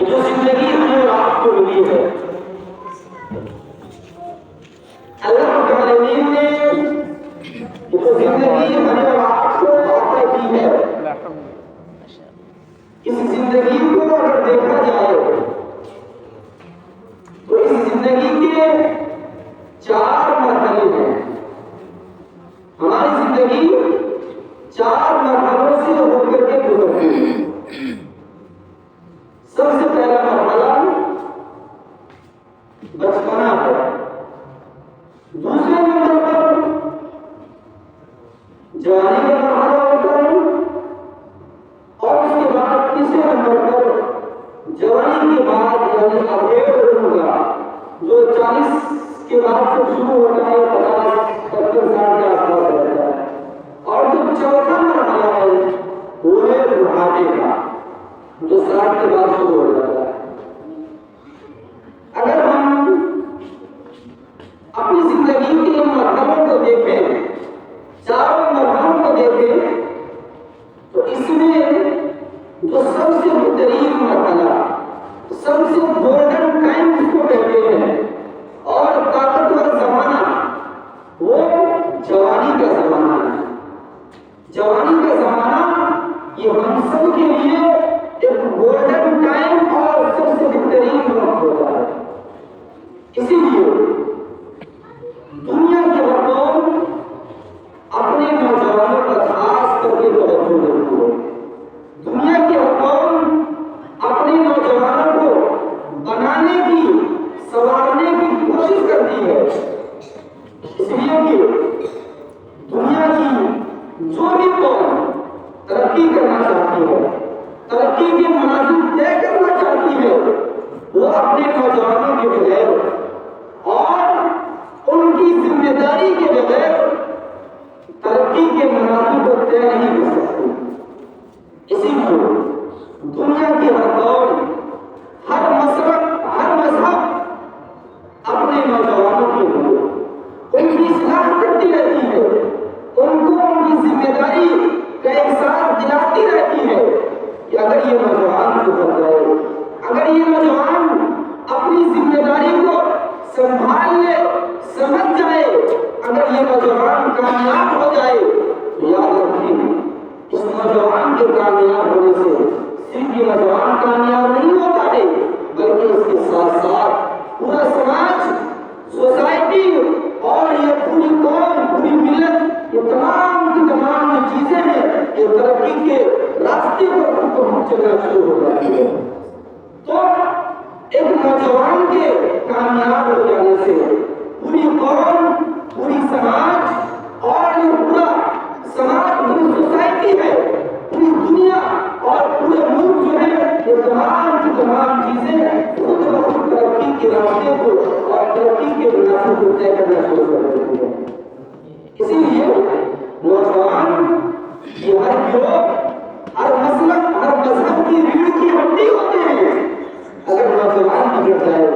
جو زندگی ہمیں اور آپ کو ملی ہے، اللہ رب العالمین نے جو زندگی ہمیں اور آپ کو عطا کی ہے، اس زندگی کو اگر دیکھا جائے تو اس زندگی کے 4 مرحلے ہیں۔ ہماری زندگی 4 مرحلوں سے ہو کر کے گزرتی ہے۔ سب سے پہلا مرحلہ بچپنا ہے، دوسرے نمبر پر جوانی کا مرحلہ ہوتا ہے، اور اس کے بعد تیسرے نمبر پر جوانی کے بعد یعنی اپڈیٹ ہوگا جو 40 کے بعد سے شروع ہوتا ہے، 50 70 سال کے آس پاس رہتا ہے، اور جو چوتھا مرحلہ ہے وہ ہے بڑھاپے کا جو 60 کے بعد شروع ہو جاتا ہے۔ اگر ہم اپنی زندگی کے ان مرحلوں کو دیکھیں، 4 مرحلوں کو دیکھیں، تو اس میں جو سب سے بہترین مرحلہ، سب سے گولڈن ٹائم اس کو کہتے ہیں اور طاقتور زمانہ، وہ جوانی کا زمانہ ہے۔ جوانی کا زمانہ یہ ہم سب کے لیے ایک گولڈن ٹائم اور سب سے بہترین وقت ہوتا ہے۔ اسی لیے دنیا کے حکام اپنے نوجوانوں کا خاص کر کے توجہ دیتے ہیں۔ دنیا کے حکام اپنے نوجوانوں کو بنانے کی، سنوارنے کی کوشش کرتی ہے، اس لیے کہ دنیا کی جو بھی قوم ترقی کرنا چاہتی ہے، ترقی کے منازل طے کرنا چاہتی ہے، وہ اپنے نوجوانوں کے بغیر اور ان کی ذمہ داری کے بغیر ترقی کے منازل کو طے نہیں کر سکتی۔ اسی لیے دنیا کے ہر دور، ہر مسلک، ہر مذہب اپنے نوجوانوں کے لیے ان کی اصلاح کرتی رہتی ہے، ان کو ان کی ذمہ داری کا احساس دلاتی رہتی ہے کہ اگر یہ نوجوان سدھر جائے، اگر یہ نوجوان اپنی ذمہ داری کو سنبھال لے، سمجھ جائے، اگر یہ نوجوان کامیاب ہو جائے تو یاد رکھیں اس نوجوان کے کامیاب ہونے سے صرف یہ نوجوان کامیاب نہیں ہوتا ہے، بلکہ اس کے ساتھ ساتھ پورا سماج، سوسائٹی اور یہ پوری قوم، پوری ملت، یہ تمام کی تمام جو چیزیں ہیں یہ ترقی کے راستے پر ان کو چلنا شروع ہو جاتی ہے۔ تو ایک نوجوان کے کامیاب ہو جانے سے پوری قوم، پوری سماج اور یہ پورا سماج، پوری سوسائٹی ہے، پوری دنیا اور پورے ملک جو ہے یہ تمام کی تمام چیزیں خود بخود ترقی کے راستے کو اور ترقی کے مناسب کو طے کرنا شروع کر دیتی ہے۔ اسی لیے نوجوان یہ ہر گروہ، ہر مسلک، ہر مذہب کی ریڑھ کی ہڈی ہوتے ہیں۔ اگر نوجوان بگڑ جائے،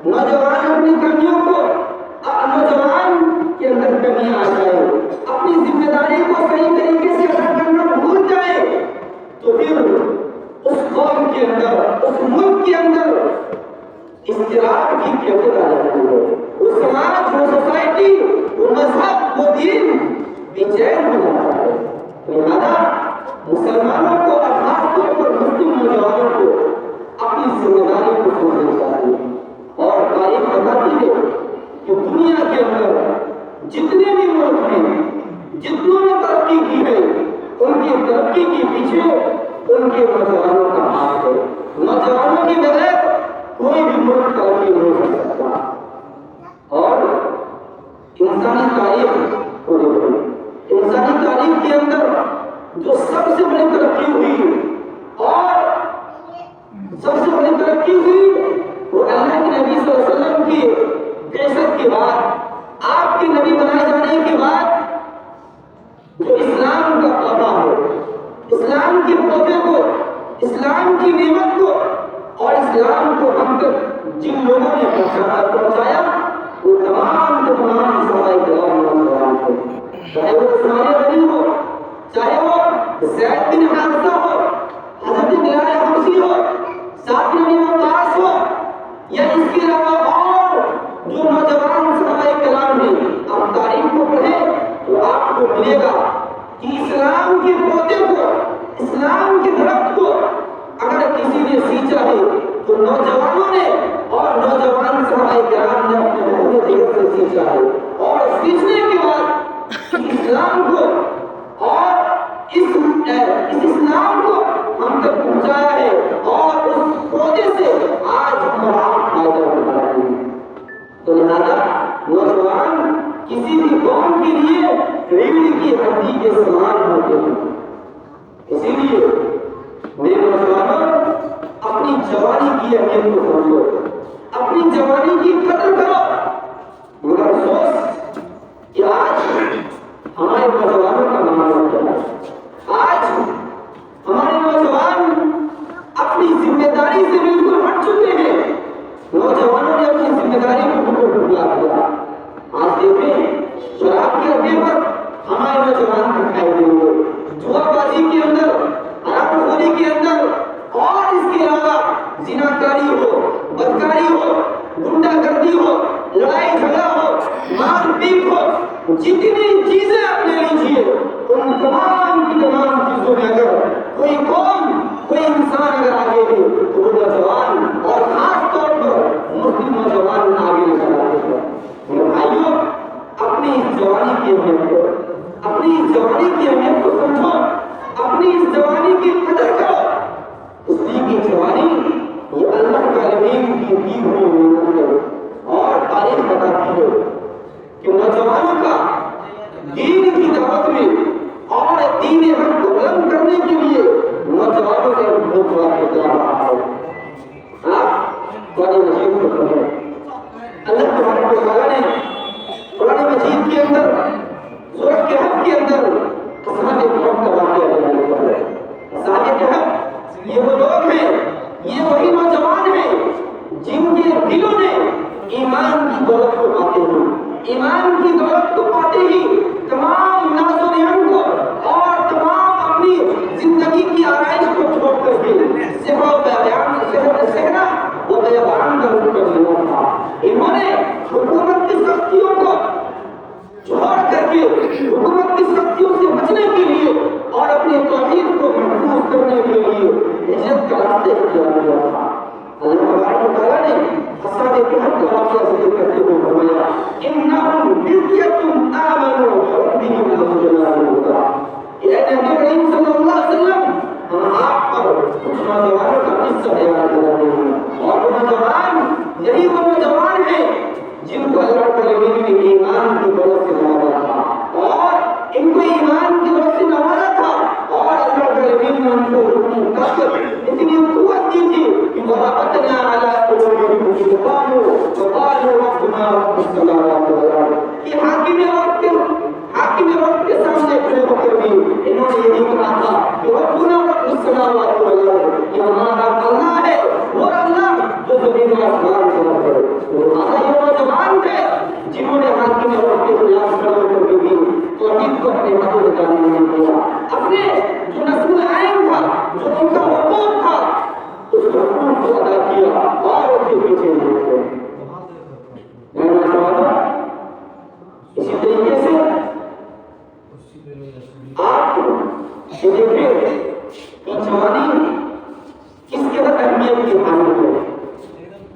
نوجوان اپنی کمیوں کو، نوجوان کے اندر کمیاں آ جائے، اپنی ذمہ داری کو صحیح طریقے سے ادا کرنا بھول جائے، تو پھر اس قوم کے اندر، اس ملک کے اندر اضطراب کی کیفیت آ جاتی ہے۔ وہ سماج، وہ سوسائٹی، وہ مذہب، وہ دین بے چین ہو جاتا ہے۔ لہذا مسلمانوں کو اور خاص طور پر مسلم نوجوانوں کو اپنی ذمہ داری کو سمجھنا چاہیے، اور تاریخ بتاتی ہے کہ دنیا کے اندر جتنے بھی ملک ہیں، جتنوں نے ترقی کی ہے، ان کی ترقی کے پیچھے ان کے نوجوانوں کا ہاتھ ہے۔ نوجوانوں کے بغیر کوئی بھی ملک ترقی نہیں کر سکتا۔ اور انسانی تاریخ کو دیکھیں، انسانی تاریخ کے اندر جو سب سے بڑی ترقی ہوئی اور سب سے بڑی ترقی ہوئی وہ اللہ کے نبی صلی اللہ علیہ وسلم کی بعثت کے بعد، آپ کے نبی بنائے جانے کے بعد جو اسلام کا پودا ہے، اسلام کے پودے کو، اسلام کی نعمت کو اور اسلام کو ہم تک جن لوگوں نے پہنچایا وہ تمام کے تمام صحابہ کرام تھے، چاہے وہ عثمان غنی ہو، چاہے وہ زید بن حارثہ ہو، حضرت بلال حبشی ہو، سعد بن ابی وقاص ہو، یا اس کے علاوہ اور جو نوجوان صحابہ کرام ہیں، آپ تاریخ کو پڑھیں تو آپ کو ملے گا کہ اسلام کے پودے کو، اسلام کے درخت کو اگر کسی نے سینچا ہے تو نوجوانوں نے اور نوجوان صحابہ کرام نے اپنے محنت جگر سے سینچا ہے، اور سینچنے کے بعد اسلام کو اور اس اسلام کو ہم تک پہنچایا ہے، اور اس پودے سے آج ہمارا فائدہ اٹھا رہے ہیں۔ تو لہذا نوجوان کسی بھی قوم کے لیے ریڑھ کی ہڈی کے سمان ہوتے ہیں۔ اسی لیے میرے نوجوانوں، اپنی جوانی کی اہمیت کو سمجھو، اپنی جوانی کی قدر کرو۔ مگر افسوس کہ آج ہمارے نوجوانوں کا نام ہوتا ہے، آج ہمارے نوجوان اپنی ذمہ داری سے بالکل ہٹ چکے ہیں۔ نوجوانوں نے اپنی ذمہ داری کو بالکل بھلا دیا۔ آج دیکھیں شراب کے اڈے پر ہمارے نوجوان دکھائی دیں گے، جوا بازی کے اندر، حرام خوری کے اندر، اور اس کے علاوہ زناکاری ہو، بدکاری ہو، گنڈا گردی ہو، لڑائی جھگڑا ہو، مار پیٹ ہو، جتنی چیزیں آپ لے لیجیے، ان تمام کی تمام چیزوں میں اگر کوئی قوم، کوئی انسان اگر آگے ہے تو وہ نوجوان، اور خاص طور پر مسلم نوجوان آگے نظر آتے ہیں۔ میرے بھائیوں، اپنی اس جوانی کی اہمیت کو، اپنی اس جوانی کی اہمیت کو سمجھو، اپنی اس جوانی کی قدر کرو۔ اس لیے کہ جوانی یہ اللہ تعالی کی دی ہوئی نعمت ہے، اور تاریخ بتاتی ہے کہ نوجوانوں کا دین کی دعوت میں اور دین حق کو بلند کرنے کے لیے نوجوانوں نے بہت بڑا کردار ادا ہے۔ آپ قرآن مجید کو پڑھیں، اللہ تبارک و تعالیٰ نے قرآن مجید کے اندر سورۃ کہف کے اندر اصحاب کہف کا واقعہ بیان کیا ہے۔ اصحاب کہف یہ وہ لوگ ہیں، یہ وہی نوجوان ہیں جن کے دلوں نے ایمان کی دولت کو پاتے ہیں، ایمان کی دولت کو پاتے ہی تمام ناز و نعمت کو اور تمام اپنی زندگی کی آرائش کو چھوڑ کر کے صحرا و بیابان کا رخ کر لیا تھا۔ انہوں نے حکومت کی سختیوں کو چھوڑ کر کے، حکومت کی سختیوں سے بچنے کے لیے اور اپنے توحید کو محفوظ کرنے کے لیے ہجرت کا راستہ اختیار کیا تھا۔ اللہ تبارک و تعالیٰ نے اصحاب کہف کا واقعہ ذکر کرتے ہوئے فرمایا انہم فتیۃ آمنوا بربہم لزدناہم ہدی۔ اے نبی کریم صلی اللہ علیہ وسلم، ہم آپ پر کچھ نوجوانوں کا قصہ بیان کر رہے ہیں، اور وہ نوجوان یہی وہ نوجوان ہیں جن کو اللہ تعالیٰ نے ایمان کی دولت سے نوازا تھا، اور ان کو ایمان کی دولت سے نوازا تھا، اور اللہ تعالیٰ نے ان کو اتنی طاقت، اتنی قوت دی تھی کہ وَرَبَطْنَا عَلَىٰ قُلُوبِهِمْ إِذْ قَالُوا وَقَالُوا رَبُّنَا رَبُّ السَّمَاوَاتِ وَالْأَرْضِ۔ کہ حاکم وقت کے سامنے کھڑے ہو کر بھی انہوں نے یہی کہا تھا کہ ربنا رب السماوات والارض، کہ ہمارا اللہ ہے وہ اللہ جو زمین و آسمان کا رب ہے۔ یہ نوجوان تھے جنہوں نے حاکم وقت کے خلاف کھڑے ہو کر بھی توحید کو اپنے ہاتھوں سے جانے نہیں دیا، اپنے جو نسل عین تھا، جو ان کا حقوق تھا، اس حقوق کو ادا کیا اور اس کے پیچھے نہیں تھے۔ اسی طریقے سے آپ یہ دیکھیں کہ جوانی کس قدر اہمیت کی حامل ہے۔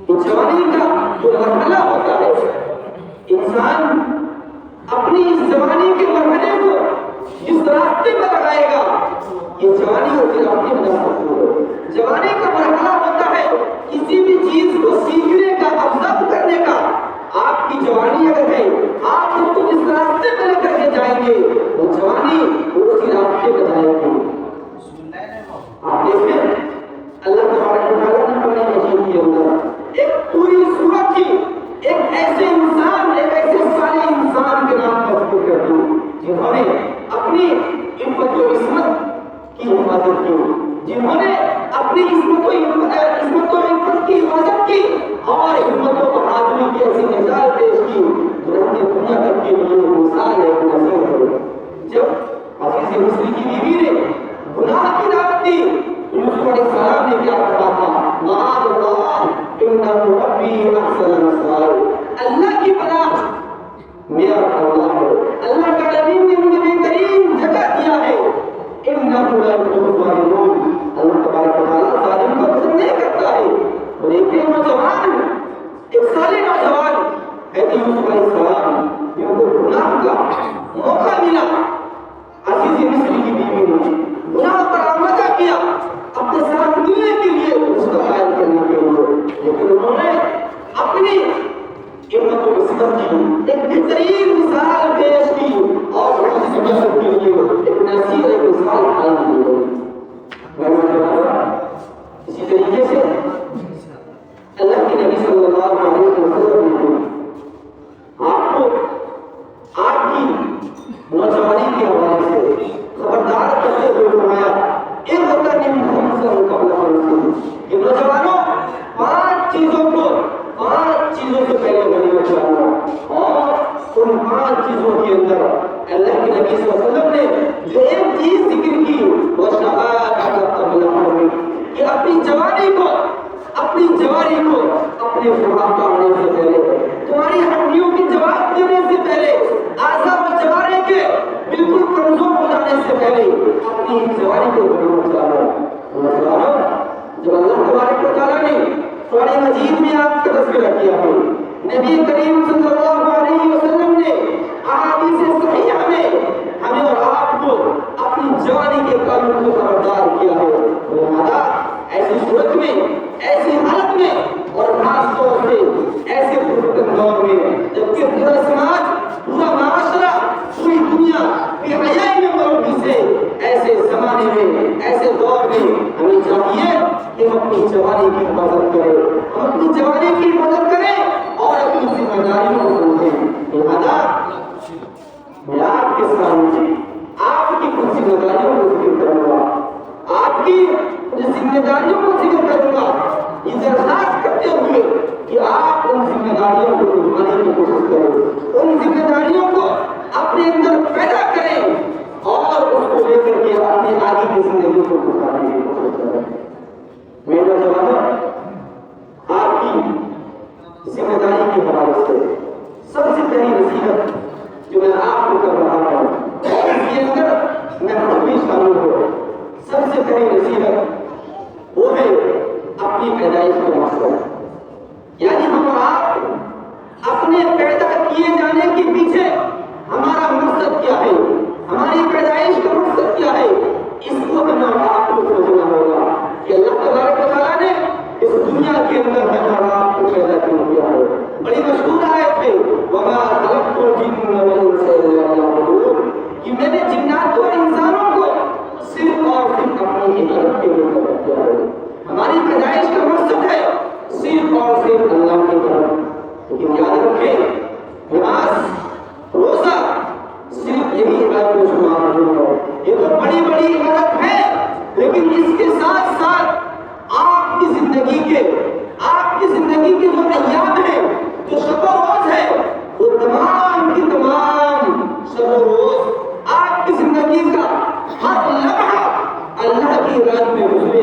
جوانی کا جو مرحلہ ہوتا ہے، انسان اپنی اس جوانی کے مرحلے کو جس راستے پر لگائے گا، یہ جوانی اس کے راستے بنا سکتی ہے۔ جوانی کا مرحلہ ہوتا ہے کسی بھی چیز کو سیکھنے کا، ابزرو کرنے کا۔ آپ کی جوانی اگر ہے، آپ اس کو جس راستے پہ لے کر کے جائیں گے، وہ جوانی اسی راستے پہ جائے گی۔ آپ دیکھیں اللہ تبارک و تعالیٰ نے قرآن مجید کے اندر ایک پوری سورت کی ایک ایسے انسان، ایک ایسے صالح انسان کے نام پر ذکر کر دی جنہوں نے اپنی عفت و عصمت کی حفاظت کی، جنہوں نے اپنی عصمت و عفت کی حفاظت کی اور ہمت و بہادری کی ایسی مثال پیش کی جنہوں نے دنیا بھر کے لیے مثال ہے، نظیر ہے۔ جب عزیز مصری کی بیوی نے گناہ کی دعوت دی. یوسف علیہ السلام نے کیا کہا تھا؟ معاذ اللہ انہ ربی احسن مثوایا. اللہ کی پناہ میرا اللہ ہے. اللہ تعالی نے مجھے بہترین جگہ دیا ہے. انہ لا يحب الظالمون. اللہ تبارک و تعالی ظالم کو پسند نہیں کرتا ہے. اور ایک نوجوان، ایک صالح نوجوان حضرت یوسف علیہ السلام، جن کو گناہ کا موقع ملا، عزیز مصر کی بیوی نے گناہ پر آمادہ کیا اپنے ساتھ ملنے کے لیے، اس کو قائل کرنے کے لیے، لیکن انہوں نے اپنی ہمت و صبر کی ایک بہترین مثال پیش کی اور اس مصر کے لیے ایک نصیحت، ایک مثال قائم کی گئی. اسی طریقے سے اللہ کے نبی صلی اللہ علیہ وسلم نے آپ کو آپ کی نوجوانی کے حوالے سے خبردار کرتے ہوئے فرمایا ایک ہوتا نہیں محمد صلی اللہ علیہ وسلم کہ نوجوانوں 5 چیزوں کو 5 چیزوں سے پہلے غنیمت جاننا. اور ان 5 چیزوں کے اندر اللہ کے نبی صلی اللہ علیہ وسلم نے جو ایک چیز ذکر کی وہ شہادت قبل حرم، کہ اپنی جوانی کو اپنے فراق آنے سے پہلے، تمہاری ہڈیوں کی جواب دینے سے پہلے، اعضاء و جوارے کے بالکل کمزور ہو جانے سے پہلے اپنی جوانی کو غنیمت جانو. جب اللہ تبارک و تعالیٰ نے قرآن مجید میں آپ کا تذکرہ کیا ہے، نبی کریم صلی اللہ علیہ وسلم نے احادیث صحیحہ میں ہمیں اور آپ کو اپنی جوانی کے قانون کو خبردار کیا ہے. لہذا ایسی صورت میں، ایسی حالت میں، اور خاص طور سے ایسے پرفتن دور میں جبکہ پورا سماج، پورا معاشرہ، پوری دنیا بے حیائی میں ملوث ہے، ایسے زمانے میں، ایسے دور میں ہمیں چاہیے کہ ہم اپنی جوانی کی حفاظت کریں، ہم اپنی جوانی کی حفاظت کریں اور اپنی ذمہ داریوں کو سمجھیں. لہذا میں آپ کے سامنے آپ کی کچھ ذمہ داریوں کو ذکر کروں گا، آپ کی ذمہ داریوں کو ذکر کروں گا، یہ درخواست کرتے ہوئے کہ آپ ان ذمہ داریوں کو نبھانے کی کوشش کریں، ان ذمہ داریوں کو اپنے اندر پیدا کریں اور اس کو لے کر کے اپنے آگے کی زندگی کو گزارنے کی کوشش کریں. میرا جواب آپ کی ذمہ داری کے حوالے سے سب سے پہلی نصیحت جو میں آپ کو کر رہا ہوں اور اس کے اندر میں خود بھی شامل ہوں، سب سے پہلی نصیحت وہ ہے اپنی پیدائش کا مقصد. یعنی ہم آپ اپنے پیدا کیے جانے کے پیچھے ہمارا مقصد کیا ہے، ہماری پیدائش کا مقصد کیا ہے، اس کو ہمیں اور آپ کو سوچنا ہوگا کہ اللہ تبارک و تعالیٰ نے اس دنیا کے اندر ہمیں اور آپ کو پیدا کیا ہے. بڑی مشہور آیت ہے وَمَا خَلَقْتُ الْجِنَّ وَالْإِنسَ إِلَّا لِيَعْبُدُونِ، کہ میں نے جنات اور انسانوں کو صرف اور صرف اپنی عبادت کے لیے پیدا کیا ہے. ہماری پیدائش کا مقصد ہے صرف اور صرف اللہ کی طرف. لیکن یاد رکھیں نماز، روزہ صرف یہی عبادت میں شمار نہیں ہے. یہ تو بڑی بڑی عبادت ہے، لیکن اس کے ساتھ ساتھ آپ کی زندگی کے جو ایام ہیں، جو شب و روز ہے، وہ تمام کی تمام شب و روز آپ کی زندگی کا ہر لمحہ اللہ کی رات میں گزرے.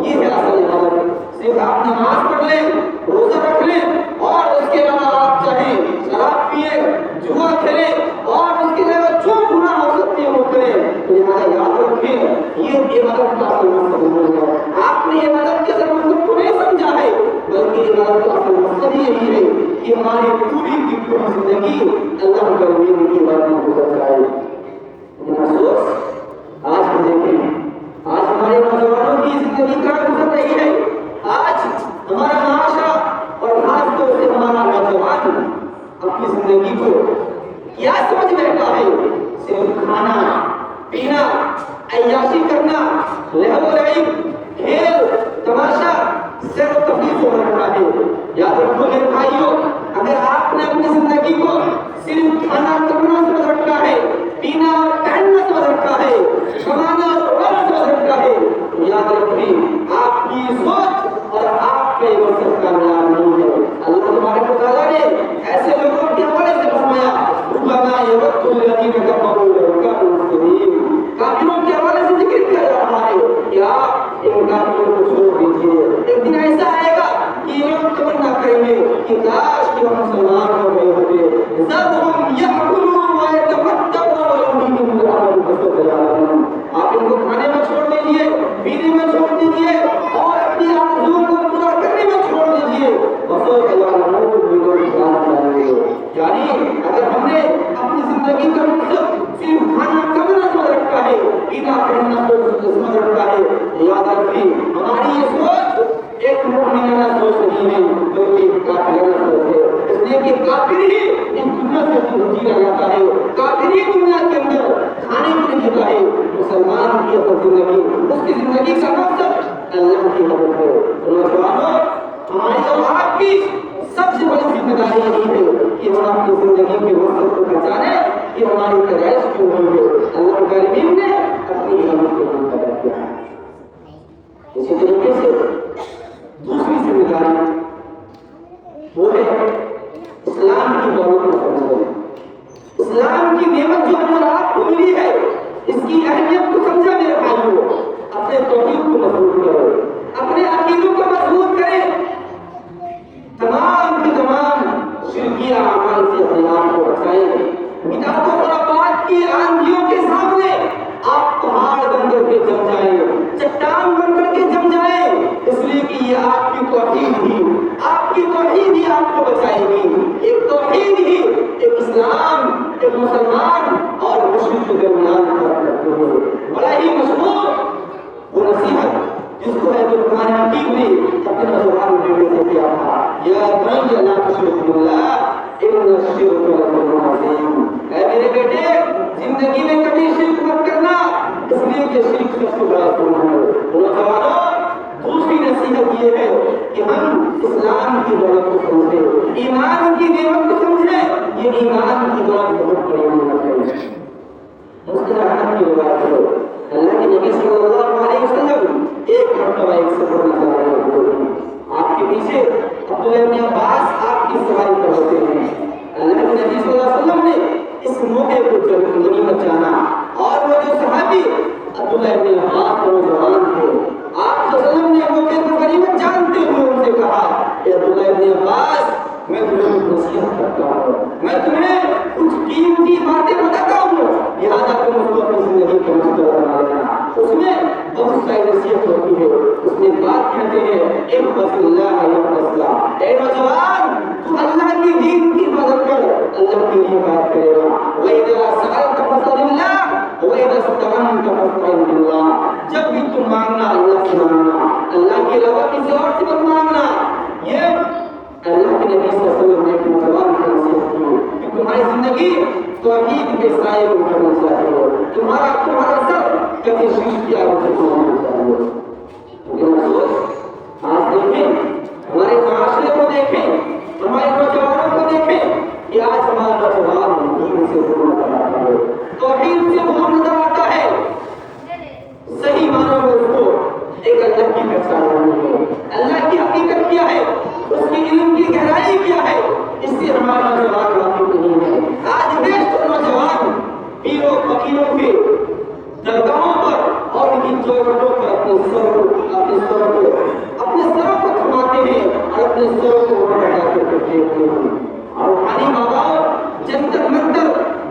یہ ہے اصل عبادت. صرف آپ نماز پڑھ لیں، روزہ رکھ لیں اور اس کے علاوہ آپ چاہیں شراب پیے، جوا کھیلیں اور اس کے علاوہ جو گناہ ہو سکتے ہیں وہ کریں. لہٰذا یاد رکھیں یہ عبادت کا اصل مقصد نہیں ہے. آپ نے عبادت کے اصل مقصد کو نہیں سمجھا ہے، بلکہ عبادت کا اصل مقصد یہی ہے کہ ہماری پوری کی پوری زندگی اللہ کے نبی کی عبادت میں گزر جائے. لیکن افسوس آج ہم دیکھیں، آج ہمارے نوجوانوں کی زندگی کا گزر رہی ہے. آج ہمارا معاشرہ اور خاص طور سے ہمارا نوجوان اپنی زندگی کو کیا سمجھ بیٹھا ہے؟ صرف کھانا پینا، عیاشی کرنا، لہو و لعب، کھیل تماشا، سیر و تفریح سے رکھا ہے. یاد رکھو میرے بھائیوں، اگر آپ نے اپنی زندگی کو صرف کھانا کرنا سمجھ رکھا ہے، پینا اور پہننا سمجھ رکھا ہے، کمانا اور اڑانا سمجھ رکھا ہے، تو یاد رکھیں آپ کی سوچ اور آپ کے مقصد کامیاب نہیں ہے. اللہ تبارک و تعالیٰ نے ایسے لوگوں کے حوالے سے فرمایا ربما يود الذين كفروا لو كانوا مسلمين. کافروں کے حوالے سے ذکر کیا جا رہا کہ کاش کہ ہم مسلمان ہو گئے ہوتے ذرهم یاکلوا ویتمتعوا ویلہم الامل فسوف آپ ان کو کھانے میں چھوڑ دیجیے، پینے میں چھوڑ دیجیے اور اپنی آرزوؤں کو پورا کرنے میں چھوڑ دیجیے، فسوف یعنی اگر ہم نے اپنی زندگی کا مقصد صرف کھانا کم نہ سمجھ رکھا ہے، پینا پہننا سمجھ رکھا ہے، یاد رکھیں ہماری یہ سوچ ایک مومنانہ سوچ نہیں ہے بلکہ ایک کافرانہ سوچ ہے، اس لیے کہ کافر ہی اس دنیا سے جینا جاتا ہے، کافر ہی دنیا کے اندر کھانے کے لیے جیتا ہے، مسلمان کی اپنی زندگی اس کی زندگی کا مقصد اللہ کی مدد ہے۔ نوجوانوں ہماری اور آپ کی سب سے بڑی ذمہ داری یہی ہے کہ ہم اپنی زندگی کے مقصد کو پہچانے کہ ہماری پیدائش کیوں ہوئی ہے، اللہ رب العالمین نے اپنی حکمت کو ہم پیدا کیا ہے۔ اسی طریقے سے دوسری ذمہ داری وہ ہے اسلام کی دولت کو سمجھنا۔ اسلام کی نعمت جو ہمیں آپ کو ملی ہے اس کی اہمیت کو سمجھا میرے بھائیوں، اپنے توحید کو مضبوط کرو، اپنے عقیدوں کو مضبوط کریں، تمام کی تمام شرکیہ اعمال سے اپنے آپ کو بچائیں، بدعت و خرافات کی آندھیوں کے سامنے آپ پہاڑ بن کر کے جم جائیں، چٹان بن کر کے جم جائیں، اس لیے کہ یہ آپ کی توحید ہی آپ کو بچائے گی۔ ایک توحید ہی ایک اسلام، ایک مسلمان اور مشرک کے درمیان فرق کرتے ہیں۔ بڑا ہی مشہور وہ نصیحت جس کو ہے جو قرآن حکیم نے اپنے نوجوان بیٹے سے کیا تھا، یا بنی لا تشرک باللہ ان الشرک لظلم عظیم، اے میرے بیٹے زندگی میں کبھی شرک مت کرنا، اس لیے کہ شرک سب سے بڑا ظلم ہے۔ نوجوانوں دوسری نصیحت یہ ہے کہ ہم اسلام کی دولت کو سمجھیں، ایمان کی نعمت کو سمجھیں، یہ ایمان کی دولت بہت بڑی نعمت ہے۔ مسلم احمد کی روایت ہے اللہ کے نبی صلی اللہ علیہ وسلم ایک مرتبہ ایک سفر میں جا رہے ہوتے ہیں، آپ کے پیچھے عبداللہ بن عباس آپ کی سواری پر ہوتے ہیں۔ اللہ کے نبی صلی اللہ علیہ وسلم نے اس موقع کو غنیمت جانا، اور وہ جو صحابی عبداللہ بن عباس نوجوان تھے، آپ صلی اللہ علیہ وسلم نے موقع کو غنیمت جانتے ہوئے ان سے کہا کہ عبداللہ بن عباس میں تمہیں نصیحت کرتا ہوں، میں تمہیں کچھ قیمتی باتیں بتاتا ہوں، لہٰذا تم اس کو اپنی زندگی کا مستقبل بنا لینا۔ اس میں بہت ساری نصیحت ہوتی ہے، اس میں بات کہتے ہیں احفظ اللہ یحفظ اللہ، اے نوجوان تو اللہ کی دین کی مدد کر، اللہ کی لیے بات کرے گا۔ وَإِذَا سَأَلْتَ فَاسْأَلِ اللَّهَ وَإِذَا اسْتَعَنْتَ فَاسْتَعِنْ بِاللَّهِ، جب بھی تم مانگنا اللہ سے مانگنا، اللہ کے علاوہ کسی اور سے مت مانگنا۔ یہ اللہ کے نبی صلی اللہ علیہ وسلم نے ایک نوجوان کو نصیحت کی کہ تمہاری زندگی توحید کے سائے میں اٹھنا چاہیے، تمہارا سر کبھی شرک کی آگ سے ہونا چاہیے۔ لیکن افسوس آج دیکھیں، ہمارے معاشرے کو دیکھیں، ہمارے نوجوانوں کو دیکھیں کہ آج ہمارا نوجوان دین سے دور نظر آتا ہے، توحید سے دور نظر آتا ہے۔ صحیح معنوں میں اس کو ایک اللہ کی پہچان نہیں ہے، اللہ کی حقیقت کیا ہے، اس کی علم کی گہرائی کیا ہے، اس سے ہمارا نوجوان واقف نہیں ہے۔ آج بیشتر نوجوان پیروں فقیروں کے درگاہوں پر اور ان کی چوکھٹوں پر اپنے سروں کو تھماتے ہیں اور اپنے سروں کو ہٹا کر کے پھینکتے ہیں، اور روحانی باباؤں جنتر منتر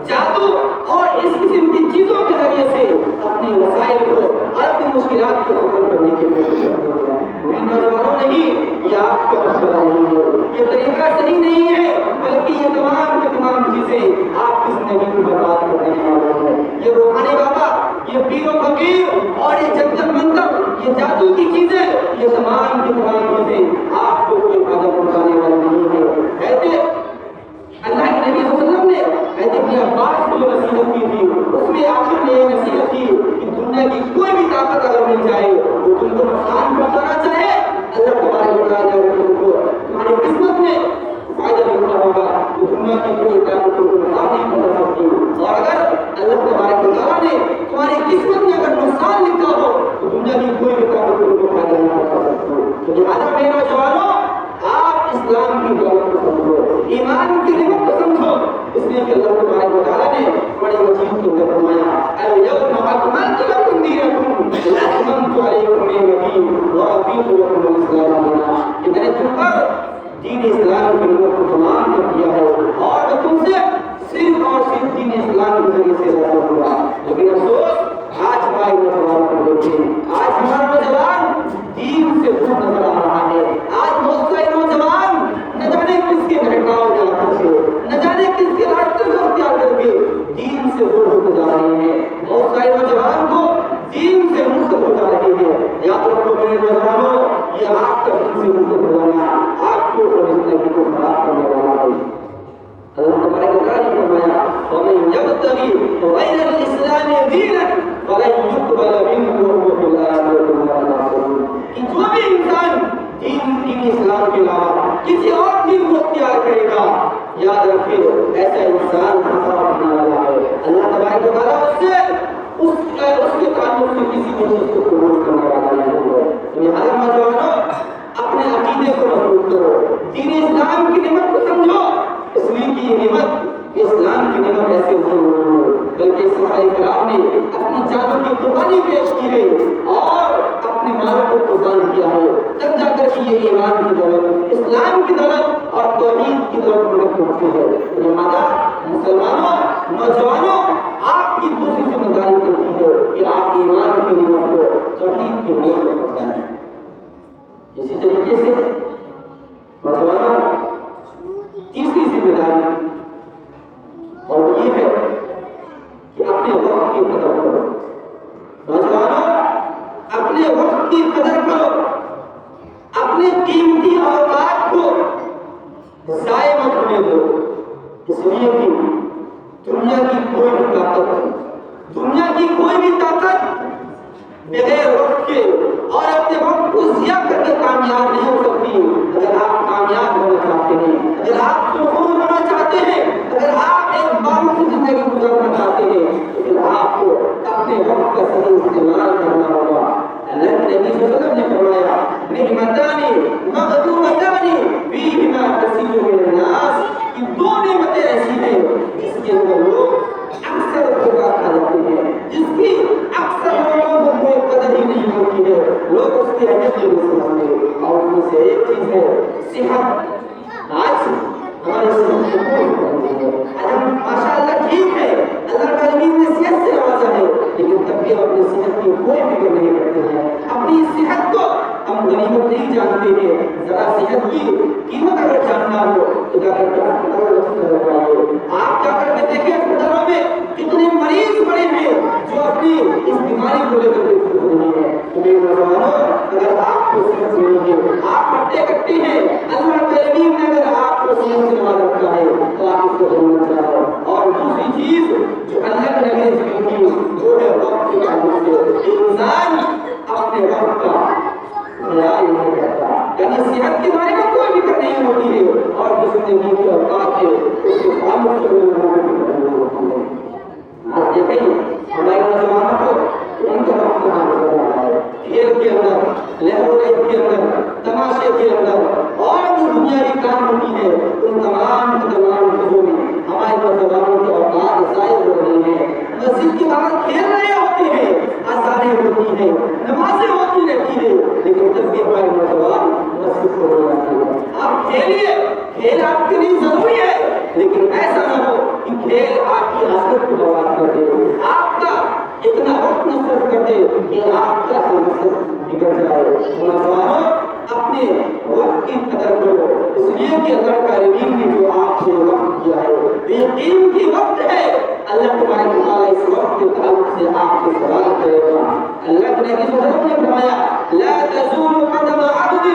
جادو اور اس قسم کی چیزوں کے ذریعے سے اپنے وسائل کو اور اپنی مشکلات کو ختم کرنے کی کوشش کرتے ہیں۔ نوجوانوں نہیں، یہ آپ کا مشورہ نہیں ہے، یہ طریقہ صحیح نہیں ہے، بلکہ یہ تمام کی تمام چیزیں آپ کی زندگی کو برباد کر دینے والی ہیں۔ یہ روحانی بابا، یہ پیر و فقیر اور یہ جنتر منتر، یہ جادو کی چیزیں، یہ تمام کی تمام چیزیں آپ کو کوئی فائدہ پہنچانے والی نہیں ہے۔ ایسے اللہ کے نبی صلی اللہ علیہ وسلم نے حضرت ابن عباس کو جو نصیحت کی تھی، اس میں آخر نے یہ نصیحت کی کہ دنیا کی کوئی بھی طاقت اگر مل جائے وہ تم کو نقصان پہنچانا چاہے، اللہ تبارک و تعالیٰ نے تم کو تمہاری قسمت میں فائدہ ملتا ہوگا، تو دنیا کی کوئی طاقت تم کو نقصان نہیں پہنچا سکتی۔ اور اگر اللہ تبارک و تعالیٰ نے تمہاری قسمت میں اگر نقصان لکھا ہو تو دنیا کی کوئی بھی طاقت تم کو فائدہ نہیں پہنچا سکتی۔ تو لہٰذا میرے نوجوانوں، آپ اسلام کی دولت کو سمجھو، ایمان کی نعمت کو سمجھو، اس لیے کہ اللہ تبارک و تعالیٰ نے بڑے وسیع کو فرمایا الیوم اکملت لکم دینکم واتممت کے ایسا انسان ہمارا بننے والا ہے۔ اللہ تبارک و تعالیٰ اس کے تعلق سے کسی بھی چیز کو قبول کرنے والا نہیں ہے۔ لہٰذا نوجوانوں اپنے عقیدے کو مضبوط کرو، دین اسلام کی نعمت کو سمجھو، اس لیے کہ یہ نعمت اسلام کی نعمت ایسے نہیں ہے بلکہ صحابہ کرام نے اپنی جانوں کی قربانی پیش کی ہے اور اپنے مالوں کو قربان کیا ہے، تب جا کر یہ ایمان کی دولت، اسلام کی دولت اور توحید کی دولت میں پہنچی ہے۔ لہٰذا مسلمانوں، نوجوانوں، آپ کی دوسری ذمہ داری ہوتی ہے کہ آپ ایمان کی نعمت کو توحید کی نعمت میں پہنچائیں۔ اسی طریقے سے نوجوانوں تیسری ذمہ داری اور یہ ہے کہ اپنے وقت کی قدر کرو۔ نوجوانوں اپنے وقت کی قدر کرو، اپنے قیمتی اوقات کو ضائع مت ہونے دو، اس لیے کہ دنیا کی کوئی بھی طاقت، دنیا کی کوئی بھی طاقت بغیر وقت کے اور اپنے وقت کو ضیاع کر کے کامیاب نہیں ہو سکتی۔ اگر آپ کامیاب ہونا چاہتے ہیں، اگر آپ سرخرو ہونا چاہتے ہیں، اگر آپ ایک بامعنی زندگی گزارنا چاہتے ہیں، لیکن آپ کو اپنے وقت کا صحیح استعمال کرنا ہوگا۔ اللہ کے نبی صلی اللہ علیہ وسلم نے فرمایا نعمتان مغبونتان فیہما کثیر من الناس، کہ دو نعمتیں ایسی ہیں جس کے اندر لوگ اکثر دھوکہ کھا جاتے ہیں، جس کی اکثر لوگوں کو قدر ہی نہیں ہوتی ہے، لوگ اس کی اہمیت نہیں سمجھتے، اور ان میں سے ایک چیز ہے صحت۔ آج ہماری صحت کو ماشاء اللہ ٹھیک ہے، اللہ تعالیٰ نے صحت سے نوازا ہے، لیکن تب بھی اپنی صحت کی کوئی فکر نہیں کرتے ہیں، اپنی صحت کو ہم غنیمت نہیں جانتے ہیں۔ ذرا صحت کی قیمت اگر جاننا ہو تو جا کر آپ جا کر کے دیکھیں اسپتالوں میں کتنے مریض پڑے ہیں جو اپنی اس بیماری کو لے کر کے سوچ رہے ہیں۔ تمہیں نوجوانوں اگر آپ کو صحت نہیں ہے، آپ ہٹے کٹے ہیں، اللہ تعالیٰ نے اگر آپ کو صحت سے نواز رکھا ہے تو آپ اس کو ضرور چاہو۔ اور دوسری چیز جو اللہ نے ہمیں ذکر کی وہ ہے وقت کے تعلق سے انسان اپنے وقت کا خیال نہیں کرتا، یعنی صحت کے بارے میں کوئی فکر نہیں ہوتی ہے اور جو زندگی کے اوقات ہے اس کے تعلق سے آج دیکھیں ہمارے نوجوانوں کو ان کا وقت کہاں گزر رہا ہے، کھیل کے اندر، لہو ریب کے اندر، تماشے کے اندر اور جو دنیاوی کام ہوتی ہے ان تمام چیزوں میں ہمارے نوجوانوں کے اوقات ضائع ہو رہے ہیں۔ مسجد کے باہر کھیل رہے ہوتے ہیں، اذانیں ہوتی ہیں، نمازیں ہوتی رہتی ہیں، لیکن جب بھی ہمارے نوجوان مسجد کو ہو جاتے ہیں۔ آپ کھیلیے، کھیل آپ کے لیے ضروری ہے، لیکن ایسا نہ ہو کہ کھیل آپ کی آخرت کو برباد کر دے، آپ کا اتنا وقت مصرف کر دے کہ آپ کا مقصد بگڑ جائے۔ نوجوانوں اپنے وقت کی قدر کرو، اس لیے کہ اللہ کا رحیم نے جو آپ سے وقت کیا ہے یہ قیمتی وقت ہے۔ اللہ تبارک و تعالیٰ اس وقت کے تعلق سے آپ سے سوال کرے گا۔ اللہ کے نبی صلی اللہ علیہ وسلم نے فرمایا لا تزول قدم عبد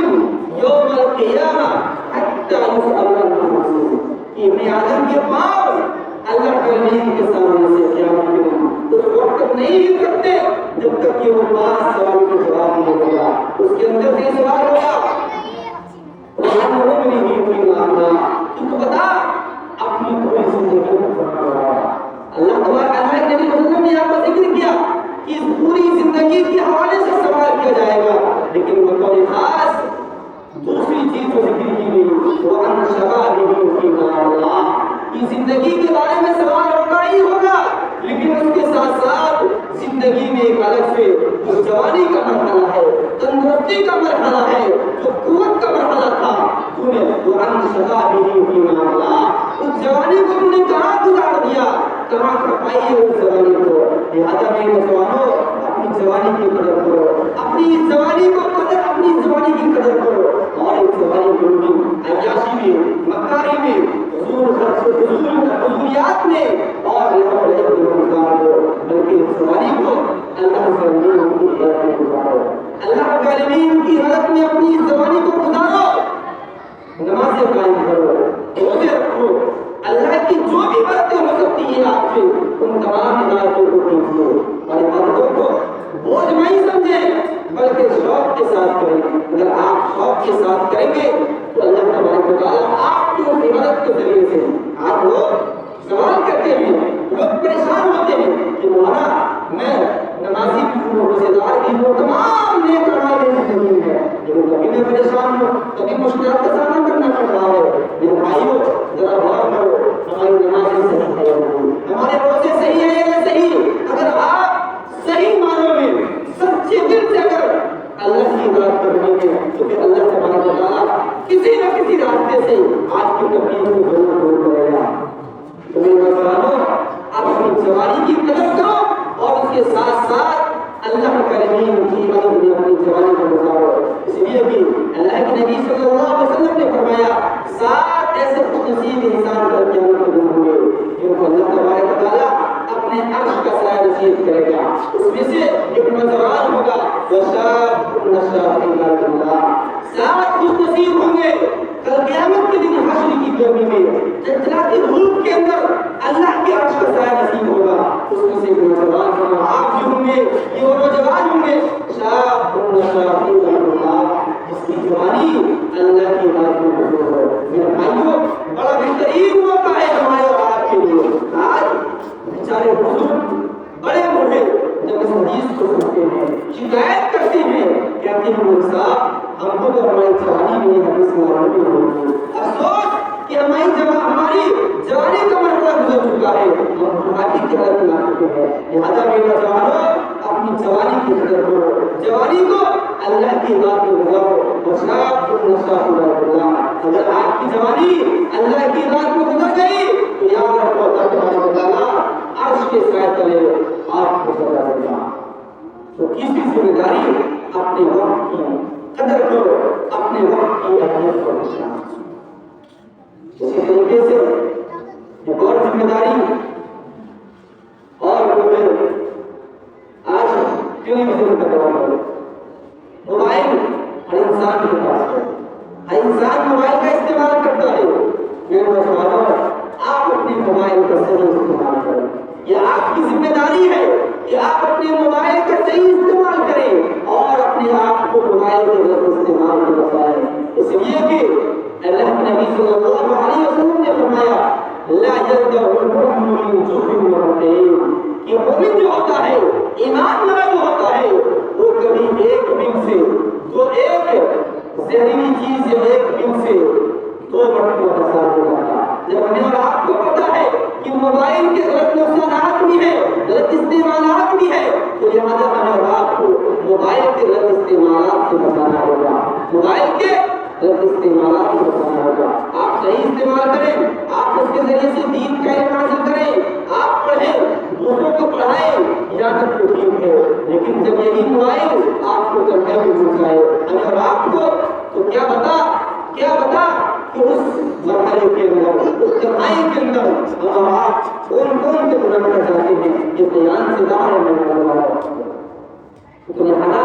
یوم القیامہ حتی یسأل عن خمسین، ابن آدم کے پاؤں اللہ کے رحیم کے سامنے سے قیامت کے دن اس وقت تک نہیں ہل سکتے جب تک کہ وہ 5 سوالوں کے جواب نہیں ہوگا۔ اس کے اندر سے سوال ہوگا تو بتا اپنی پوری زندگی کو اللہ تبارک کے نبی صلی اللہ علیہ وسلم نے یہاں پر ذکر کیا کہ اس پوری زندگی کے حوالے سے سوال کیا جائے گا، لیکن بطور خاص دوسری چیز جو ذکر کی گئی وہ ان شبابہ فیما اللہ، کہ زندگی کے بارے میں سوال ہوگا ہی ہوگا، لیکن اس کے ساتھ ساتھ زندگی میں ایک الگ سے جو جوانی کا مرحلہ ہے، تندرستی کا مرحلہ ہے، جو قوت کا مرحلہ تھا، وَأَنْ شَبَابِهِ فِيمَا اللَّهِ، اس جوانی کو تم نے کہاں گزار دیا، کہاں کھپائی ہے اس جوانی کو۔ لہذا میرے نوجوانوں اپنی جوانی کی قدر کرو، اپنی جوانی کو قدر، اپنی جوانی کی قدر کرو، اور اس جوانی کو بھی عیاشی میں، مکاری میں، حضوریات میں اور گزار دو، بلکہ اس جوانی کو اللہ سے گزارو، اللہ رب العالمین کی حضرت میں اپنی اس جوانی کو گزارو، نمازیں قائم کرو، روزے رکھو، اللہ کی جو بھی برکتیں ہو سکتی ہیں آپ سے ان تمام ہدایتوں کو کیجیے اور عبادتوں کو بوجھ نہیں سمجھیں، بلکہ شوق کے ساتھ کریں. اگر آپ شوق کے ساتھ کریں گے تو اللہ تبارک و تعالیٰ آپ کی اس عبادت کے ذریعے سے آپ لوگ سوال کرتے ہیں, لوگ پریشان ہوتے ہیں کہ مولانا میں نمازی بھی ہوں, روزے دار بھی ہوں, تمام نیک اعمال زندگی ہے, لیکن کبھی میں پریشان ہوں, کبھی مشکلات کا سامنا کرنا پڑ رہا ہے. میرے بھائیوں ذرا غور کرو, ہماری نمازیں صحیح ہے, ہمارے روزے صحیح ہے یا صحیح. اگر آپ صحیح معنوں میں سچے دل سے اگر اللہ کی بات کریں گے تو پھر اللہ تبارک و تعالیٰ کسی نہ کسی راستے سے آپ کی تکلیف کو ضرور دور کرے گا. تو میرے مسلمانوں, آپ اپنی جوانی کی قدر کرو اور اس کے ساتھ ساتھ اللہ کریم کی مدد میں اپنی جوانی کو گزارو. اس لیے کہ اللہ کے نبی صلی اللہ علیہ وسلم نے فرمایا 7 ایسے خوش نصیب انسان کا قیامت کے دن ہوں گے جن کو اللہ تبارک و تعالیٰ اپنے عرش کا سایہ نصیب کرے گا. اس میں سے ایک نوجوان ہوگا وشاب نشا فی ارض اللہ. 7 خوش نصیب ہوں گے کل قیامت کے دن حشر کی گرمی میں جلجلاتی دھوپ کے اندر اللہ کے عرش کا سایہ نصیب ہوگا. اس میں سے ایک نوجوان ہوگا, آپ بھی ہوں گے, یہ وہ نوجوان ہوں گے شاب نشا فی ارض اللہ, جس کی جوانی اللہ کی بات میں حضور ہو. میرے بھائیوں, بڑا بہترین موقع ہے ہمارے اور آپ کے لیے. آج بیچارے بزرگ بڑے بوڑھے جب اس حدیث کو سنتے ہیں شکایت کرتے ہیں, کہتے ہیں مولوی صاحب ہم کو تو ہماری جوانی میں حدیث معلوم نہیں ہوتی, افسوس کہ ہماری جوانی کا مرحلہ گزر چکا ہے, ہم بڑھاپے کی حالت میں آ چکے ہیں. لہٰذا میرے نوجوانوں اپنی جوانی کی قدر کرو, جوانی کو اللہ کی بات میں گزارو. وشاب نشا فی ارض اللہ. اگر آپ کی جوانی اللہ کی بات میں گزر گئی تو یاد رکھو اللہ تبارک و تعالیٰ عرش کے سائے تلے آپ کو سزا دے گا. تو کسی ذمہ داری اپنے وقت کی قدر کرو, اپنے وقت کی اہمیت کو پہچانو. اسی طریقے سے ایک اور ذمہ داری اور وہ ہے آج ٹیلی ویژن کا دور ہے, موبائل ہر انسان کے پاس ہے, ہر انسان موبائل کا استعمال کرتا ہے. میرے نوجوانوں آپ اپنے موبائل کا صحیح استعمال کریں, یہ آپ کی ذمہ داری ہے کہ آپ اپنے موبائل کا صحیح استعمال کریں اور اپنے آپ کو موبائل کے غلط استعمال سے بچائیں. اس لیے کہ اللہ کے نبی صلی اللہ علیہ وسلم نے فرمایا لا يرجع المؤمن من جوع مرتين, کہ مومن جو ہوتا ہے, ایمان والا جو ہوتا ہے, وہ کبھی ایک دن سے تو ایک زہریلی چیز یا ایک دن سے 2 مرتبہ حساب ہو جاتا. جب ہمیں اور آپ کو پتا ہے کہ موبائل کے غلط نقصانات بھی ہیں, غلط استعمالات بھی ہیں, تو لہٰذا ہمیں اور آپ کو موبائل کے غلط استعمالات سے بچانا ہوگا. موبائل کے غلط استعمالات سے بچانا ہوگا. آپ صحیح استعمال کریں, آپ اس کے ذریعے سے دین کا علم حاصل کریں, آپ پڑھیں, دوسروں کو پڑھائیں, اجازت تو ٹھیک ہے, لیکن جب یہی موبائل آپ کو کرنے میں گھس جائے ہمیں اور آپ کو, تو کیا بتا کہ اس مرحلے کے اندر, اس تنہائی کے اندر ہم آپ کون سے گناہ کر جاتے ہیں یہ بیان سے باہر نہیں آ رہا ہے. تو لہٰذا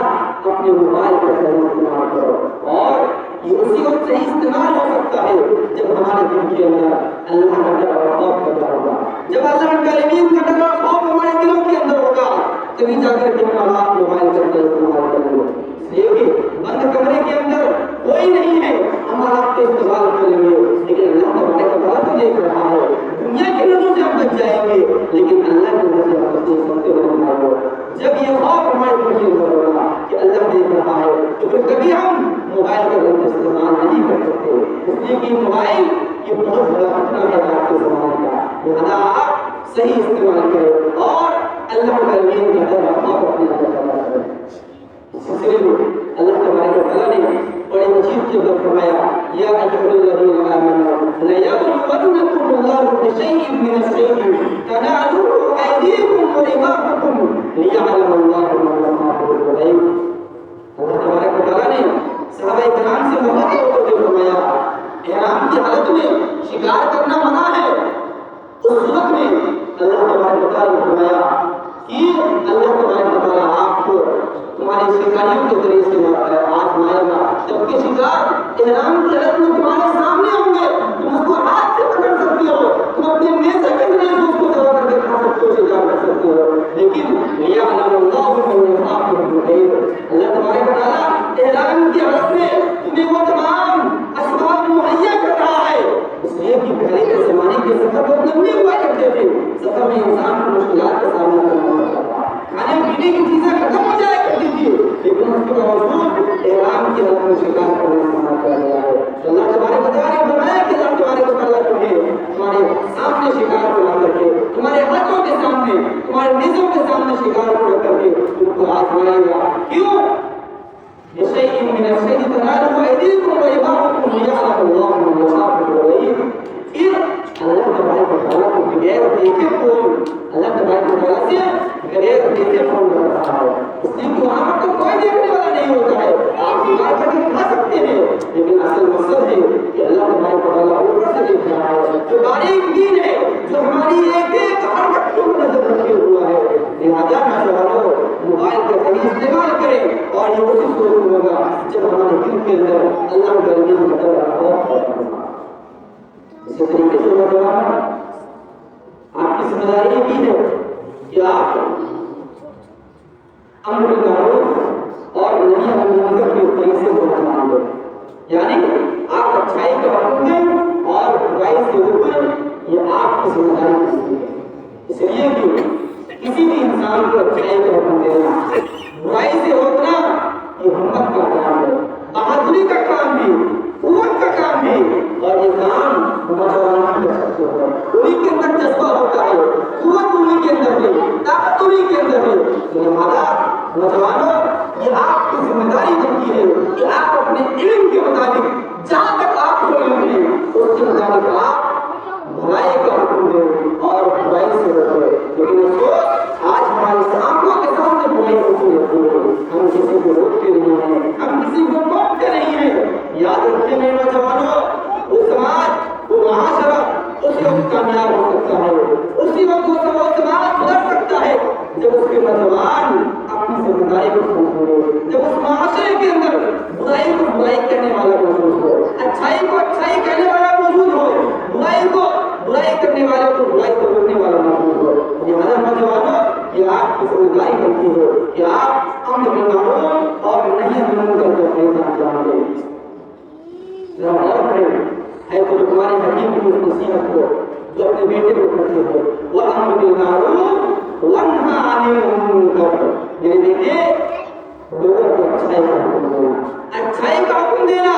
اپنے موبائل کا صحیح استعمال کرو, اور یہ اسی وقت صحیح استعمال ہو سکتا ہے جب ہمارے دل کے اندر اللہ کا ڈر اور خوف پیدا ہوگا. جب اللہ کا علم کا ڈر اور خوف ہمارے دلوں کے اندر ہوگا تبھی جا کر کے ہم آپ موبائل کا استعمال کریں گے. لیکن بند کمرے کے اندر کوئی نہیں ہے, ہم آپ کے استعمال کریں گے, لیکن اللہ تبارک و تعالیٰ دیکھ رہا ہے. دنیا کی نظروں سے ہم بچ جائیں گے, لیکن اللہ کی نظر سے ہم بچ سکتے ہو. جب یہ خوف ہمارے دل کے اندر ہوگا کہ اللہ دیکھ رہا ہے, تو پھر کبھی ہم موبائل کا غلط استعمال نہیں کر سکتے. اس لیے کہ موبائل یہ بہت بڑا فتنہ ہے آپ کے زمانے کا. لہٰذا آپ صحیح استعمال کریں اور اللہ کا علم کا ڈر آپ اپنے اندر پیدا کریں. اس سلسلے میں اللہ تبارک و تعالیٰ نے بڑے مجید کے اندر فرمایا یا ایھا الذین آمنوا لیبلونکم اللہ بشیء من الصید تنالوه ایدیکم ورماحکم لیعلم اللہ ما یخفی فی الغیب. اللہ تبارک و تعالیٰ نے صحابہ کرام سے مخاطب ہو کر فرمایا احرام کی حالت میں شکار کرنا منع ہے. اس صورت میں اللہ تبارک و تعالیٰ نے فرمایا کہ اللہ تبارک و تعالیٰ آپ کو تمہاری شکاریوں کے ذریعے سے آزمائے گا. جبکہ شکار احرام کی حالت میں تمہارے سامنے ہوں گے, تم اس کو ہاتھ سے پکڑ سکتے ہو, تم اپنے نیزے کے ذریعے سے اس کو دبا کر کے کھا سکتے ہو, شکار کر سکتے ہو. لیکن لیعلم اللہ من یخافہ بالغیب, اللہ تبارک کو شکار کرنے سے منع کر دیا ہے. اللہ تبارک و تعالیٰ نے فرمایا کہ اللہ تبارک و تعالیٰ تمہیں تمہارے سامنے شکار کو لا کر کے، تمہارے ہاتھوں کے سامنے، تمہارے نظروں کے سامنے شکار کو رکھ کر کے تم کو آزمائے گا. کیوں؟ بشيء من الصيد تناله أيديكم ورماحكم ليعلم الله من يخافه ويعلم. اللہ تبارک و تعالیٰ کو بغیر دیکھے کون، اللہ تبارک و تعالیٰ سے بغیر دیکھے کون کر رہا ہے. اس لیے کہ وہاں پر تو کوئی دیکھنے والا نہیں ہوتا ہے. آپ شکار کر کے کھا سکتے ہیں، لیکن اصل مقصد ہے کہ اللہ تبارک و تعالیٰ اوپر سے دیکھ رہا ہے، جو باریک بین ہے، جو ہماری ایک ایک حرکت کو نظر رکھے ہوا ہے. لہٰذا نوجوانوں موبائل کا صحیح استعمال کریں اور یہ اسی صورت ہوگا جب ہمارے دل کے اندر اللہ گرمی کا ڈر رہا. اسی طریقے سے نوجوان آپ کی ذمہ داری بھی ہے کہ آپ امر بالمعروف اور نہی عن المنکر کے طریقے کو اپنائیں گے. یعنی آپ اچھائی کا حکم دیں اور برائی سے روکیں، یہ آپ کی ذمہ داری ہے. اس لیے کہ کسی بھی انسان کو اچھائی کا حکم دینا، برائی سے روکنا یہ ہمت کا کام ہے، بہادری کا کام بھی، قوت کا کام بھی. اور یہ کام نوجوانوں کر سکتے ہیں. انہیں کے اندر جذبہ ہوتا ہے، قوت انہیں کے اندر ہے، طاقت انہیں کے اندر ہے. لہٰذا نوجوانوں یہ آپ کی ذمہ داری بنتی ہے کہ آپ اپنے علم کے مطابق جہاں تک آپ کو علم ہے اس کے مطابق آپ بھلائی کا حکم دیں اور برائی سے روکیں. لیکن افسوس آج ہماری آنکھوں کے سامنے برائی ہوتی رہتی ہے. ہم کسی کو روکتے نہیں ہیں، ہم کسی کو ٹوکتے نہیں ہیں. یاد رکھیں میرے نوجوانوں، وہ سماج، وہ معاشرہ اسی وقت کامیاب ہو سکتا ہے، اسی وقت وہ سماج سدھر سکتا ہے جب اس کے نوجوان اپنی ذمہ داری کو سمجھیں گے، جب اس معاشرے کے اندر برائی کو برائی کرنے والا موجود ہو، اچھائی کو اچھائی کہنے والا موجود ہو، برائی کو برائی کرنے والے کو برائی سے روکنے والا موجود ہو. لہٰذا نوجوانوں یہ آپ کی ذمہ داری بنتی ہے کہ آپ امر بالمعروف اور نہی عن المنکر کے فریضہ انجام دیں. ذرا غور کریں ہے تو تمہارے حکیم کی اس نصیحت کو جو اپنے بیٹے کو کرتے ہیں، وَأَمْرُ بِالْمَعْرُوفِ وَانْهَ عَنِ الْمُنکَرِ. میرے بیٹے لوگوں کو اچھائی کا حکم دینا، اچھائی کا حکم دینا،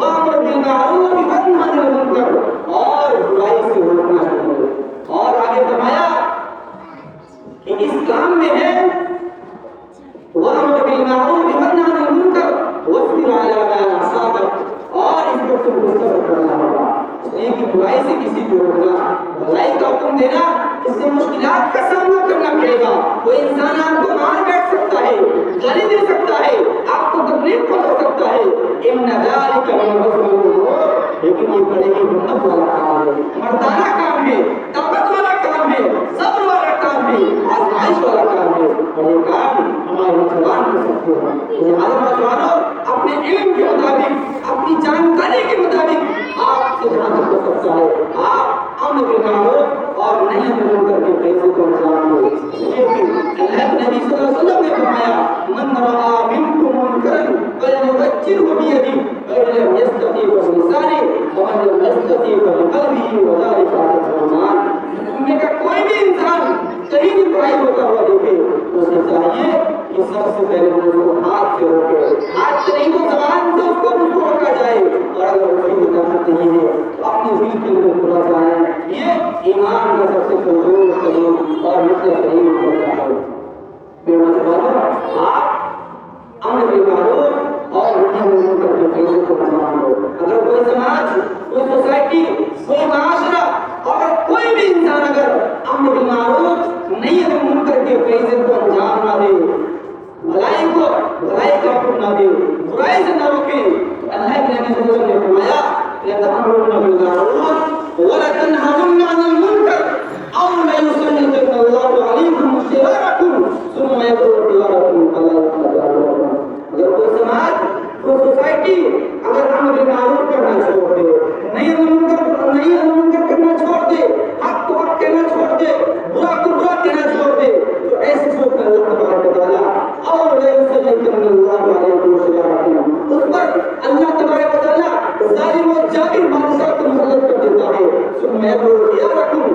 وَأَمْرُ بِالْمَعْرُوفِ وَانْهَ عَنِ الْمُنکَرِ، اور برائی سے روکنا چاہیے. اور آگے فرمایا کہ اس کام میں ہے وَأَمْرُ بِالْمَعْرُوفِ وَانْهَ عَنِ الْمُنکَرِ وَاصْبِرْ عَلَىٰ مَا أَصَابَكَ. اور اس کو تم کو صبر کرنا ہوگا. اس لیے کہ برائی سے کسی کو روکنا، بھلائی کا حکم دینا، اس سے مشکلات کا سامنا کرنا پڑے گا. کوئی انسان آپ کو مار بیٹھ سکتا ہے، گالی دے سکتا ہے، آپ کو تکلیف پہنچا سکتا ہے. ان ذالک من عزم الامور، لیکن یہ بڑے ہی ہمت والا کام ہے، مردانہ کام ہے، طاقت والا کام ہے، صبر والا کام ہے، آزمائش والا کام ہے. اور یہ کام ہمارے نوجوان کر سکتے ہیں. لہٰذا نوجوانوں اپنے علم کے مطابق، اپنی جانکاری کے مطابق آپ سے جہاں تک ہو سکتا ہے آپ امر بالمعروف اور نہی عن المنکر کے فریضے کو انجام دیں. اللہ کے نبی صلی اللہ علیہ وسلم نے فرمایا من رأى منکم منکرا فلیغیرہ بیدہ فإن لم یستطع فبلسانہ ومن لم یستطع فبقلبہ وذلک اضعف الایمان. میں کا کوئی بھی انسان کہیں بھی برائی ہوتا ہوا دیکھے تو اسے چاہیے کہ سب سے پہلے وہ اس کو ہاتھ سے روکے، ہاتھ سے نہیں تو زبان سے اس کو روکا جائے. اور اگر وہ کوئی طاقت نہیں ہے تو اپنے دل کے اندر برا جائے. یہ ایمان کا سب سے کمزور ترین اور مسئلہ ترین ہوتا ہے. میرے نوجوانوں آپ امر بالمعروف اور نہی عن المنکر کے فریضے کو انجام دو. اگر کوئی سماج، کوئی سوسائٹی، کوئی معاشرہ، اگر کوئی بھی انسان اگر امر بالمعروف نہی عن المنکر کے فریضے کو انجام نہ دے، بھلائی کو بھلائی کا حکم نہ دے، برائی سے نہ روکے، تو اللہ کے نبی صلی اللہ علیہ وسلم نے فرمایا لَتَأْمُرُنَّ بِالْمَعْرُوفِ وَلَتَنْهَوْنَ عَنِ الْمُنکَرِ أَوْ لَيُسَلِّطَنَّ اللَّهُ عَلَيْكُمْ شِرَارَكُمْ ثُمَّ يَدْعُوا خِيَارَكُمْ فَلَا يَسْتَجَابُونَ. اگر کوئی سماج، کوئی سوسائٹی اگر امر بالمعروف کرنا چھوڑ دے، نہی عن المنکر کرنا چھوڑ دے، حق کو حق کہنا چھوڑ دے، برا کو برا کہنا چھوڑ دے، تو ایسے سوچ کر اللہ تبارک و تعالیٰ اور لَيُسَلِّطَنَّ اللَّهُ عَلَيْكُمْ شِرَارَكُمْ، اس پر اللہ تبارک و تعالیٰ ظالم و جابر بادشاہ کو مسلط کر دیتا ہے. ثم يدعو خياركم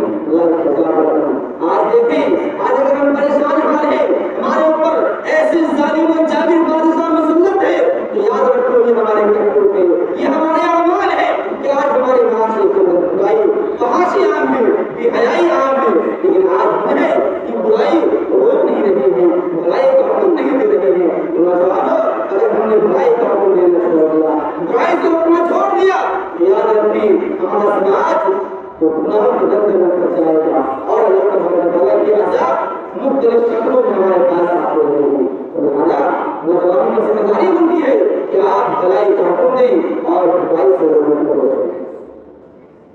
ہمارا سماج تو گناہوں کے دردے میں پھنس جائے گا اور اللہ تبارک و تعالیٰ کی عذاب مختلف شکلوں میں ہمارے پاس آتے رہیں گے. لہٰذا نوجوانوں کی ذمہ داری بنتی ہے کہ آپ بھلائی کا حکم دیں اور برائی سے روک کرو.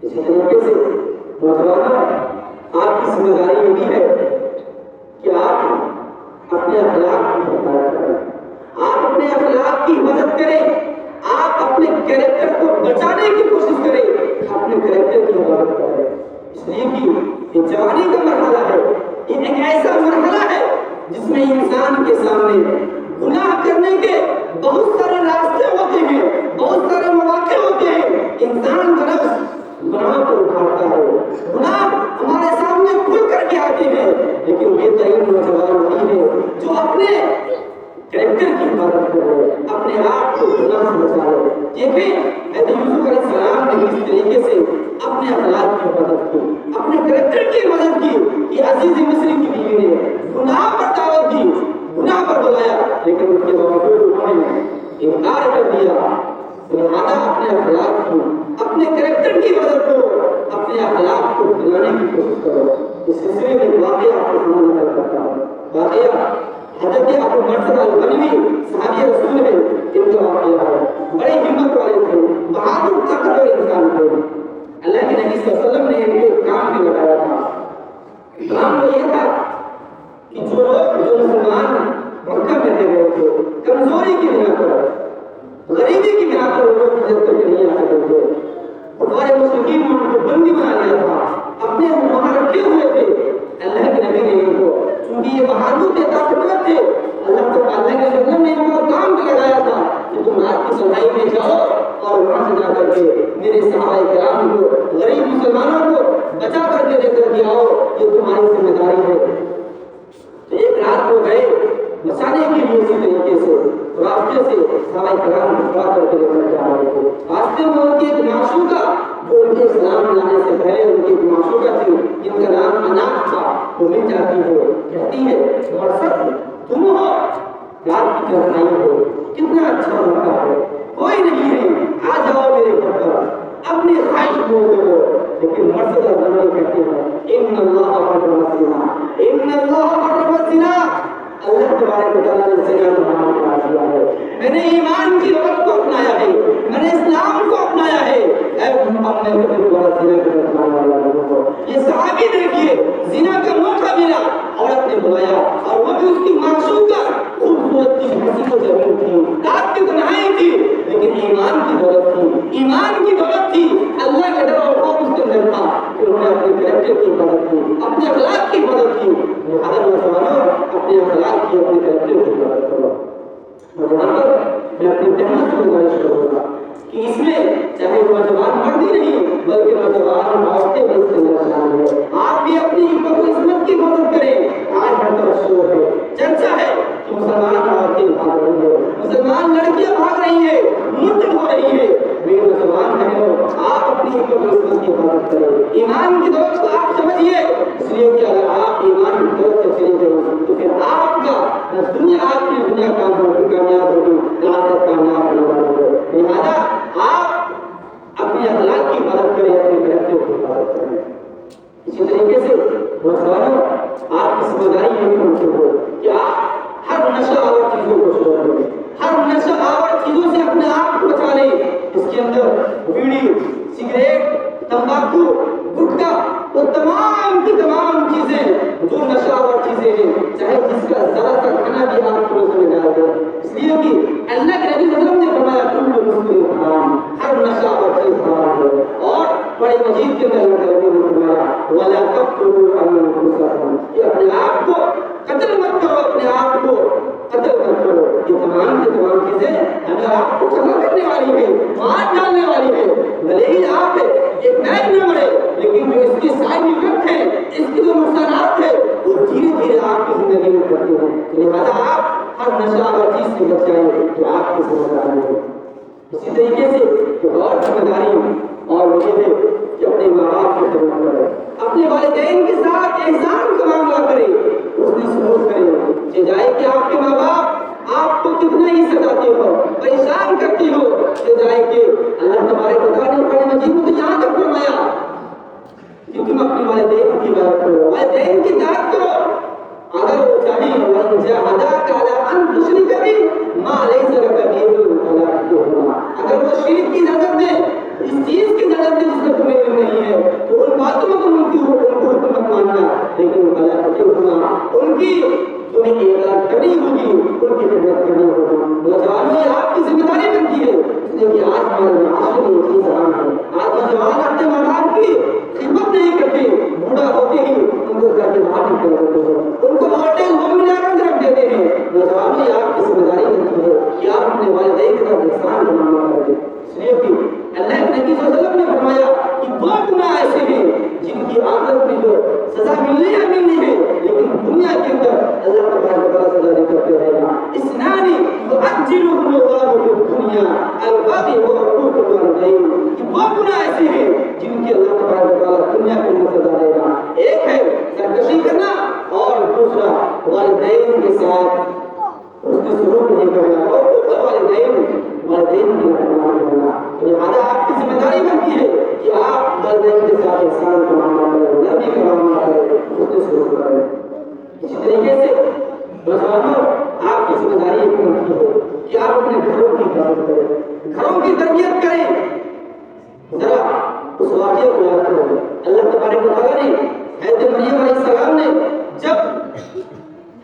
اسی طریقے سے نوجوانوں آپ کی ذمہ داری یہ بھی ہے کہ آپ اپنے اخلاق کی حفاظت کریں, آپ اپنے اخلاق کی حفاظت کریں, آپ اپنے کیریکٹر کو بچانے کی کوشش کریں, اپنے کیریکٹر کی حفاظت کریں. اس لیے کہ یہ جوانی کا مرحلہ ہے, یہ ایک ایسا مرحلہ ہے جس میں انسان کے سامنے گناہ کرنے کے بہت سارے راستے ہوتے ہیں, بہت سارے مواقع ہوتے ہیں. انسان کا نفس گناہ کو اٹھاتا ہے, گناہ ہمارے سامنے کھل کر کے آتے ہیں, لیکن بہترین نوجوان وہی ہے جو اپنے کریکٹر کی حفاظت کرے, اپنے آپ کو گناہ سے بچائے. دیکھیں حضرت یوسف علیہ السلام نے اس طریقے سے اپنے اخلاق کی حفاظت کی, اپنے کریکٹر کی حفاظت کی کہ عزیز مصری کی بیوی نے گناہ پر دعوت دی, گناہ پر بلایا, لیکن اس کے باوجود انہوں نے انکار کر دیا. لہٰذا اپنے اخلاق کو, اپنے کریکٹر کی حفاظت کرو, اپنے اخلاق کو بنانے کی کوشش کرو. اس سلسلے میں واقعہ آپ کو سنانا کرتا ہوں. واقعہ حضرت ابو مرثد الغنوی صحابی رسول ہے, ان کا واقعہ ہے. بڑے ہمت والے تھے, بہادر طاقتور انسان تھے. اللہ کے نبی صلی اللہ علیہ وسلم نے ان کو کام پہ لگایا تھا. کام وہ یہ تھا کہ جو مسلمان مکہ میں رہ گئے تھے, کمزوری کی بنا پر, غریبی کی بنا پر وہ لوگ ہجرت کر کے نہیں آ سکتے تھے. ہمارے مشرکین نے ان کو بندی بنا لیا تھا, اپنے وہاں رکھے ہوئے تھے. اللہ کے نبی نے ان کو, چونکہ یہ بہادر تھے, طاقتور تھے, اللہ کے وسلم نے ان کو کام پہ لگایا تھا کہ تم رات کی صبح میں جاؤ اور وہاں سے جا کر کے میرے صحابہ کرام کو, غریب مسلمانوں کو بچا کر کے لے کر کے آؤ, یہ تمہاری ذمہ داری ہے. تو ایک رات کو گئے بچانے کے لیے, اسی طریقے سے راستے سے صحابہ کرام بچا کر کے لے کر جا رہے تھے. راستے میں ان کی ایک معشوقہ جو ان کے اسلام لانے سے پہلے ان کی ایک معشوقہ تھی جن کا نام اناس تھا, وہ مل جاتی ہے. کہتی ہے مرثد تم ہو, رات کی طرف آئی ہو, کتنا اچھا موقع ہے, کوئی نہیں ہے, آ جاؤ میرے گھر پر, اپنی خواہش بول دو. لیکن مرثد الغنوی کہتے ہیں ان اللہ حرم الزنا, ان اللہ حرم الزنا, اللہ تبارک و تعالیٰ نے زنا کو حرام کرا دیا ہے. میں نے ایمان کی دولت کو اپنایا ہے, میں نے اسلام کو اپنایا ہے. اے محمد نے کبھی دوبارہ زنا کو اپنانے والا لوگوں کو, یہ صحابی دیکھیے زنا کا موقع ملا, عورت نے بلایا اور وہ بھی اس کی معشوقہ خوبصورت تھی, حسین و جمیل تھی, رات کی تنہائی تھی, لیکن ایمان کی دولت تھی, ایمان کی دولت تھی, اللہ کا ڈر اور خوف اس کے اندر تھا. انہوں نے اپنے کریکٹر کی حفاظت کی, اپنے اخلاق کی حفاظت کی. لہٰذا نوجوانوں اپنے اخلاق کی, اپنے کریکٹر کی حفاظت کرو. نوجوانوں میں اپنی محنت کی گزارش کروں گا کہ اس میں چاہے نوجوان مرد ہی نہیں بلکہ نوجوان عورتیں بھی اس کے اندر شامل ہیں. آپ بھی اپنی عصمت کی مدد کریں. آج ہر طرف شور ہے, چرچا ہے کہ مسلمان عورتیں بھاگ رہی ہیں, مسلمان لڑکیاں بھاگ رہی ہیں, مرتد ہو رہی ہیں. میرے نوجوان بہنوں, آپ اپنی عصمت کی حفاظت کریں. ایمان کی دولت کو آپ سمجھیے, اس لیے کہ اگر آپ ایمان کی دولت سے چلے گئے تو پھر آپ کا دنیا, آپ کی دنیا کامیاب ہوگی, آخرت کامیاب ہونے والی ہے. لہٰذا آپ اپنی اخلاق کی حفاظت کریں, اپنے کریکٹر کی حفاظت کریں. اسی طریقے سے نوجوانوں آپ کی ذمہ داری یہ بھی بنتی ہو کہ آپ ہر نشہ آور چیزوں کو چھوڑ دیں, ہر نشہ آور چیزوں سے اپنے آپ کو بچا لیں. اس کے اندر بیڑی, سگریٹ, تمباکو, گٹکا, وہ تمام کی تمام چیزیں جو نشہ آور چیزیں ہیں, چاہے جس کا ذرا سا کھانا بھی آپ کو روزے میں ڈال دیں. اس لیے کہ اللہ کے نبی صلی اللہ علیہ وسلم نے فرمایا کل مسکر حرام, ہر نشہ آور چیز حرام ہے. اور بڑے مجید کے اندر اللہ کے نبی نے فرمایا ولا تقتلوا انفسکم, کہ اپنے آپ کو قتل مت کرو, اپنے آپ کو قتل مت کرو. یہ تمام کی تمام چیزیں اگر آپ کو جمع کرنے والی ہے, مار ڈالنے والی ہے, بھلے ہی آپ ایک نائب نہ مرے, لیکن جو اس کی سائڈ افیکٹ ہے, اس کی جو نقصانات ہے, وہ دھیرے دھیرے آپ کی زندگی میں کرتے ہیں. لہٰذا آپ ہر نشہ اور چیز سے بچ جائیں جو آپ کی ذمہ داری ہے. اسی طریقے سے ایک اور ذمہ داری اور وہ یہ ہے کہ اپنے ماں باپ کی خدمت کریں, اپنے والدین کے ساتھ احسان کا معاملہ کریں, اس نے سلوک کریں. کہ جائے کہ آپ کے ماں باپ آپ کو کتنا ہی ستاتے ہو, پریشان کرتے ہو, کہ جائے کہ اللہ تبارک و تعالیٰ نے نبی نے تو یہاں تک فرمایا کہ تم اپنے والدین کی بات کرو، والدین کی اطاعت کرو، اگر وہ چاہے وَإِنْ جَاهَدَاكَ عَلَىٰ أَنْ تُشْرِكَ بِي مَا لَيْسَ لَكَ بِهِ عِلْمٌ فَلَا تُطِعْهُمَا، اگر وہ شرک کی نظر دے، اس چیز کی نظر دے جس کا تمہیں علم نہیں ہے، تو ان باتوں میں تم ان کی حکم مت ماننا، لیکن فَلَا تُطِعْهُمَا، ان کی تمہیں اطاعت کرنی ہوگی، ان کی خدمت کرنی ہوگی۔ نوجوانوں، یہ آپ کی ذمہ داری بنتی ہے، اس لیے کہ آج ہمارے معاشرے میں یہ چیز عام ہے، آج نوجوان اپنے ماں باپ کی خدمت نہیں کرتے، بوڑھا ہوتے ہی ان کو گھر کے باہر نکل دیتے ہیں، ان کو اولڈ ہوم میں رکھ دیتے ہیں۔ نوجوانوں، یہ آپ کی ذمہ داری بنتی ہے کہ آپ اپنے والدین کا احسان بنانا کریں، اس لیے کہ اللہ کے نبی صلی اللہ علیہ وسلم نے فرمایا کہ دو گناہ ایسے ہیں جن کی آخرت میں جو سزا ملنی ہے ملنی ہے، لیکن دنیا کے اندر اللہ تبارک و تعالیٰ سزا نہیں کرتے رہے گا۔ اسنان یعجلہم اللہ فی الدنیا البغی وعقوق الوالدین، یہ دو گناہ ایسے ہیں جن کی اللہ تبارک و تعالیٰ دنیا کے اندر سزا دے گا، ایک ہے سرکشی کرنا اور دوسرا والدین کے ساتھ اس نے سلوک نہیں کرنا، اور والدین کی نافرمانی کرنا۔ لہٰذا آپ کی ذمہ داری بنتی ہے کہ آپ والدین کے ساتھ احسان کا معاملہ کریں، نرمی کا معاملہ کریں، اس نے سلوک کریں۔ اسی طریقے سے نوجوانوں، آپ کی ذمہ داری یہ بنتی ہے کہ آپ اپنے گھروں کی حفاظت کریں، گھروں کی تربیت کریں۔ ذرا اس واقعے کو یاد کرو، اللہ تبارک و تعالیٰ نے حضرت مریم علیہ السلام نے جب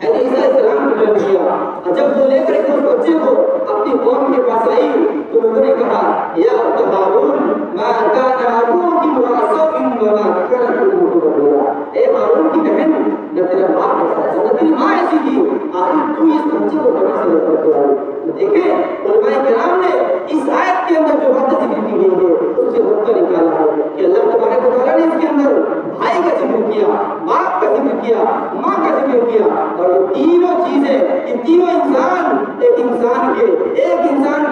حضرت عیسیٰ علیہ السلام کو جنم دیا اور جب وہ لے کر کے اس بچے کو اپنی قوم کے پاس آئی تو انہوں نے کہا یا اخت ہارون ما کان ابوکی امرأ سوء وما كانت امک بغیا، اے ہارون کی بہن نہ تیرا باپ ایسا تھا نہ تیری ماں ایسی تھی، آخر تو اس بچے کو کہاں سے لے کر کے آئی۔ دیکھیں علماء کرام نے اس آیت کے اندر جو باتیں ذکر کی گئی ہے اس سے نقطہ نکالا ہے کہ اللہ تبارک و تعالیٰ نے اس کے اندر بھائی کا ذکر کیا، باپ کا ذکر کیا، ماں کا ذکر کیا، اور یہ تینوں چیزیں، یہ تینوں انسان ایک انسان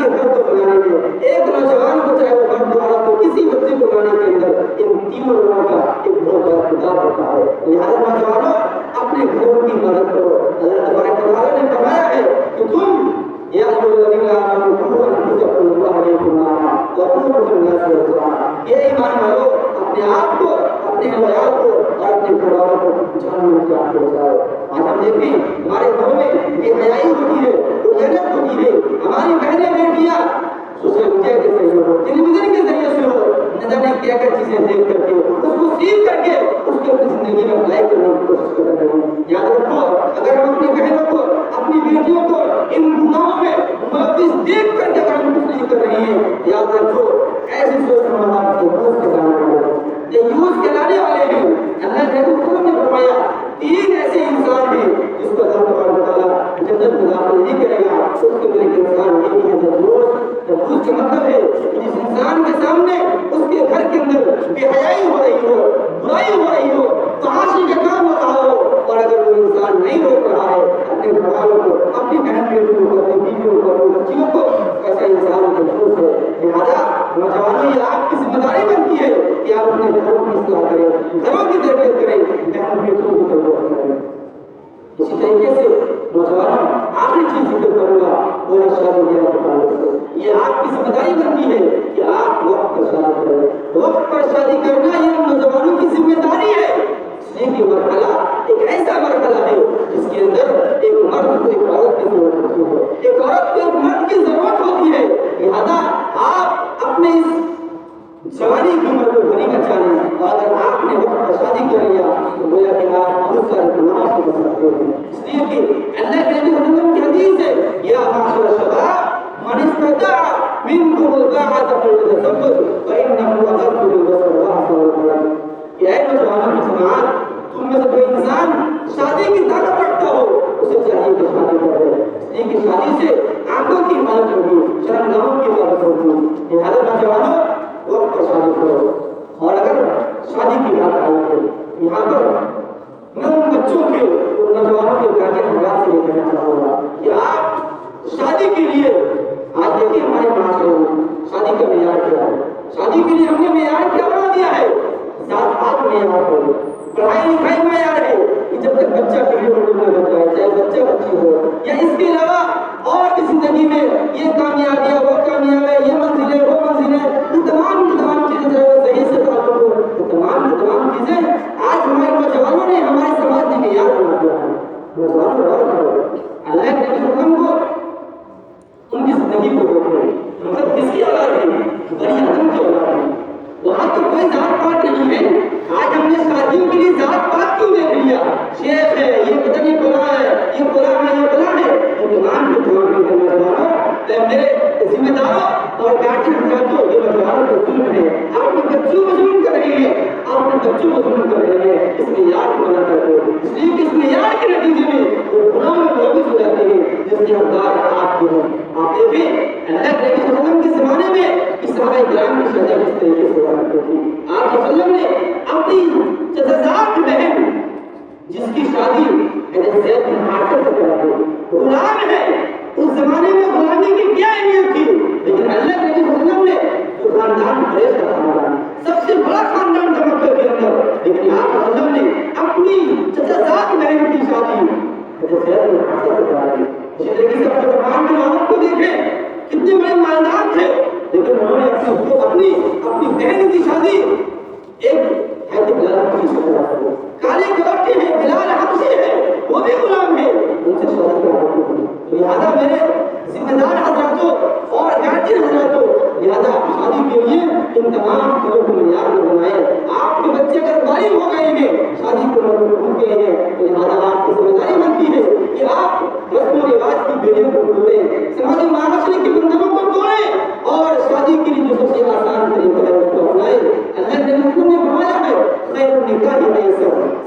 کے گھر کو بنانے میں، ایک نوجوان کو چاہے وہ مرد ہو عورت ہو، کسی بچے کو بنانے کے اندر ان تینوں لوگوں کا ایک بہت بڑا کردار ہوتا ہے۔ لہٰذا نوجوانوں، اپنے گھروں کی مدد کرو۔ اللہ تبارک و تعالیٰ نے فرمایا ہے کہ تم یا ایھا الذین آمنوا قوا انفسکم واہلیکم نارا وقودها الناس والحجارہ، یہ ایمان والو اپنے آپ کو، اپنے عیال کو اور اپنے گھر والوں کو جہنم سے آگ سے بچاؤ۔ آج ہم دیکھیں ہمارے گھروں میں بے حیائی ہوتی ہے، غیرت ہوتی ہے، ہماری بہنیں بیٹیاں سوشل میڈیا کے ذریعے ہو، ٹیلی ویژن کے ذریعے سے ہو، نہ جانے کیا کیا چیزیں دیکھ کر کے اس کو سیکھ کر کے اس کو اپنی زندگی میں اپلائی کرنے کی کوشش کر رہے ہیں۔ یاد رکھو، اگر ہم اپنی بہنوں کو، اپنی بیٹیوں کو ان گناہوں میں ملوث دیکھ کر کے اگر ہم کچھ نہیں کر رہے ہیں، یاد رکھو ایسی سوچ ہمارا یوز کہلانے والے ہیں۔ اللہ نے فرمایا تین ایسے انسان ہیں جس کو اللہ تبارک و تعالیٰ جنت میں داخل نہیں کرے گا۔ اس کے اندر ایک انسان یہ بھی ہے دروس کا مطلب ہے جس انسان کے سامنے اس کے گھر کے اندر بے حیائی ہو رہی ہو، برائی ہو رہی ہو، فحاشی کا کام ہو رہا ہو، اور اگر وہ انسان نہیں روک رہا ہے اپنے گھر والوں کو، اپنی بہن بیٹیوں کو، اپنی بیویوں کو، اپنی بچیوں کو، ایسا انسان محفوظ ہے۔ لہٰذا نوجوانوں، یہ آپ کی ذمہ داری بنتی ہے کہ آپ اپنے گھروں کی اصلاح کریں، گھروں کی تربیت کریں، بہن بیٹیوں کی تربیت کریں۔ اسی طریقے سے نوجوانوں، آخری چیز ذکر کروں گا وہ ہے شادی بیاہ کے تعلق سے۔ یہ آپ کی ذمہ داری بنتی ہے کہ آپ وقت پر شادی کریں۔ وقت پر شادی کرنا یہ نوجوانوں کی ذمہ داری ہے۔ اس لیے کہ مرحلہ ایک ایسا مرحلہ ہے جس کے اندر ایک مرد کو ایک عورت کی ضرورت ہوتی ہے، ایک عورت کو ایک مرد کی ضرورت ہوتی ہے۔ لہٰذا آپ اپنے اس جوانی کی عمر کو بھری نہ چاہیں، اور اگر آپ نے وقت پر شادی کر لیا تو گویا کہ آپ بہت سارے گناہوں سے بچ سکتے ہیں۔ اس لیے کہ اللہ کے نبی صلی اللہ علیہ وسلم کی حدیث ہے یا معاشر الشباب من استطاع منکم الباءۃ فلیتزوج فإنه أغض للبصر وأحسن للقلب، کہ اے نوجوانوں کی جماعت، تم میں سے کوئی انسان شادی کی طاقت رکھتا ہو اسے چاہیے کہ شادی کرے، اس لیے کہ شادی سے آنکھوں کی حفاظت ہوگی، شرمگاہوں کی حفاظت ہوگی۔ لہٰذا نوجوانوں، وقت پر شادی کرو۔ اور اگر شادی کی بات آئی ہے یہاں پر میں ان بچوں کے، ان نوجوانوں کے گارجین حضرات سے یہ کہنا چاہوں گا کہ آپ شادی کے لیے، آج دیکھیں ہمارے معاشرے میں شادی کا معیار کیا ہے۔ شادی کے لیے ہم نے معیار کیا بنا دیا ہے؟ ذات پات معیار ہو، پڑھائی لکھائی معیار ہے کہ جب تک بچہ کلیئر نہ ہو جائے، چاہے بچہ بچی ہو، یا اس کے علاوہ اور بھی زندگی میں یہ کامیابی ہے، وہ کامیاب ہے، یہ منزل ہے، وہ منزل ہے، یہ تمام چیزیں مظلوم ہیں، آپ اپنے بچوں کو ظلم کر رہے ہیں، آپ اپنے بچوں کو ظلم کر رہے ہیں، اس معیار کو بنا کر دو، اس لیے کہ اس معیار کے نتیجے میں وہ گناہ میں ملوث ہو جاتے ہیں جس کے حقدار آپ کے ہیں۔ آپ دیکھیں اللہ کے نبی صلی اللہ علیہ وسلم کے زمانے میں کہ صحابہ کرام کی شادی کس طریقے سے ہوا کرتی تھی۔ آپ صلی اللہ علیہ وسلم نے اپنی جزازات بہن جس کی شادی حضرت زید بن حارثہ سے کرائی، غلام ہے، اس زمانے میں غلامی کی کیا اہمیت تھی، لیکن اللہ کے نبی صلی اللہ علیہ وسلم نے جو خاندان قریش کا خاندان سب سے بڑا خاندان تھا مکہ کے اندر، لیکن آپ صلی اللہ علیہ وسلم نے اپنی جزازات بہن کی شادی حضرت زید بن حارثہ سے کرائی۔ اسی طریقے سے اپنے قرآن کے نام کو دیکھیں کتنے بڑے مالدار تھے، لیکن انہوں نے اپنی بہن کی شادی ایک حضرت بلال کی شادی کالے کلر کے ہیں، بلال حبشی ہے، وہ بھی غلام ہے، ان سے شادی کروائی۔ لہٰذا میرے ذمہ دار حضراتوں اور گارجین حضراتوں، لہٰذا شادی کے لیے ان تمام چیزوں کو معیار میں بنائیں۔ آپ کے بچے اگر بالغ ہو گئے ہیں، شادی کو بھول گئے ہیں، لہٰذا آپ کی ذمہ داری بنتی ہے کہ آپ رسم و رواج کی بیڑیوں کو توڑیں، سماجی معاشرے کی بندروں کو توڑیں اور شادی کے لیے جو سب سے آسان طریقہ ہے اس کو اپنائیں۔ اللہ کے رسول نے فرمایا ہے خیر النکاح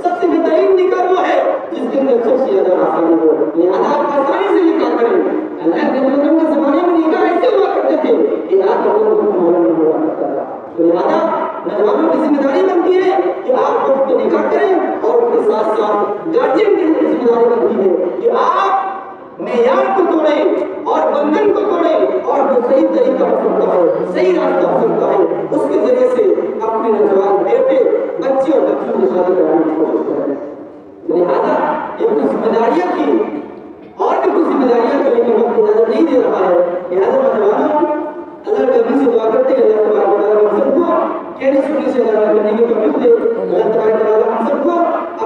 سب سے بہترین نکاح وہ ہے جس کے اندر سب سے زیادہ آسانی ہو، لہٰذا آپ آسانی سے نکاح کریں۔ اللہ کے رسول کے زمانے میں نکاح ایسے ہوا کرتے تھے کہ آج لوگوں کو معلوم نہیں ہوا کرتا تھا، تو لہٰذا نوجوانوں کی ذمہ داری بنتی ہے کہ آپ وقت کو نکاح کریں اور اس کے ساتھ ساتھ گارجین کی ذمہ داری بنتی ہے کہ آپ معیار کو توڑیں اور بندھن کو توڑیں اور جو صحیح طریقہ پسندتا ہے، صحیح راستہ پسندتا ہے، اس کے ذریعے سے اپنے نوجوان بیٹے بچے اور بچیوں کی شادی کرانے کی کوشش کریں۔ لہٰذا یہ کچھ ذمہ داریاں تھی اور بھی کچھ ذمہ داریاں کرنے کی وقت اجازت نہیں دے رہا ہے، لہٰذا نوجوانوں اللہ کے نبی سے دعا کرتے ہیں اللہ تبارک و تعالیٰ ہم سب کو کہنے سننے سے ادا کرنے کی توفیق دے۔ اللہ تبارک و تعالیٰ ہم سب کو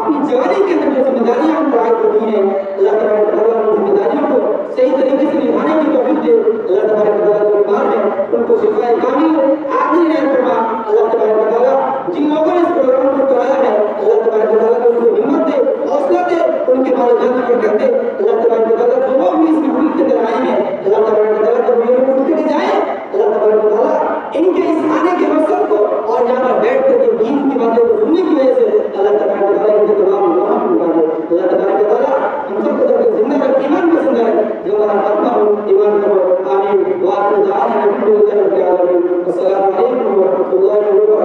اپنی جوانی کے اندر جو ذمہ داریاں ہم پر عائد ہوتی ہیں، اللہ تبارک و تعالیٰ ان ذمہ داریوں کو صحیح طریقے سے نبھانے کی توفیق دے۔ اللہ تبارک و تعالیٰ جو بیمار ہے ان کو شفائے کامل عاجل عنایت فرما۔ اللہ تبارک و تعالیٰ جن لوگوں نے اس پروگرام کو کرایا ہے اللہ تبارک و تعالیٰ ان کو ہمت دے، حوصلہ دے، ان کے والدین کو برکت دے۔ اللہ تبارک و تعالیٰ جو لوگ بھی اس کی ملک کے اندر آئے ہیں اللہ تبارک و تعالیٰ جب یہ لوگ اٹھ کے جائیں اللہ تبارک و تعالیٰ ان کے اس آنے کے مقصد کو اور یہاں پر بیٹھ کر کے دین کی باتیں کو سننے کی وجہ سے اللہ تبارک و تعالیٰ ان کے تمام گناہوں کو مٹا دے۔ اللہ تبارک و تعالیٰ ہم سب کو جب زندہ رکھ، ایمان میں زندہ رکھ، جو ہمارا کرتا ہو ایمان کرو، آمین۔ وآخر دعوانا الحمد للہ رب العالمین۔ السلام علیکم ورحمۃ اللہ وبرکاتہ۔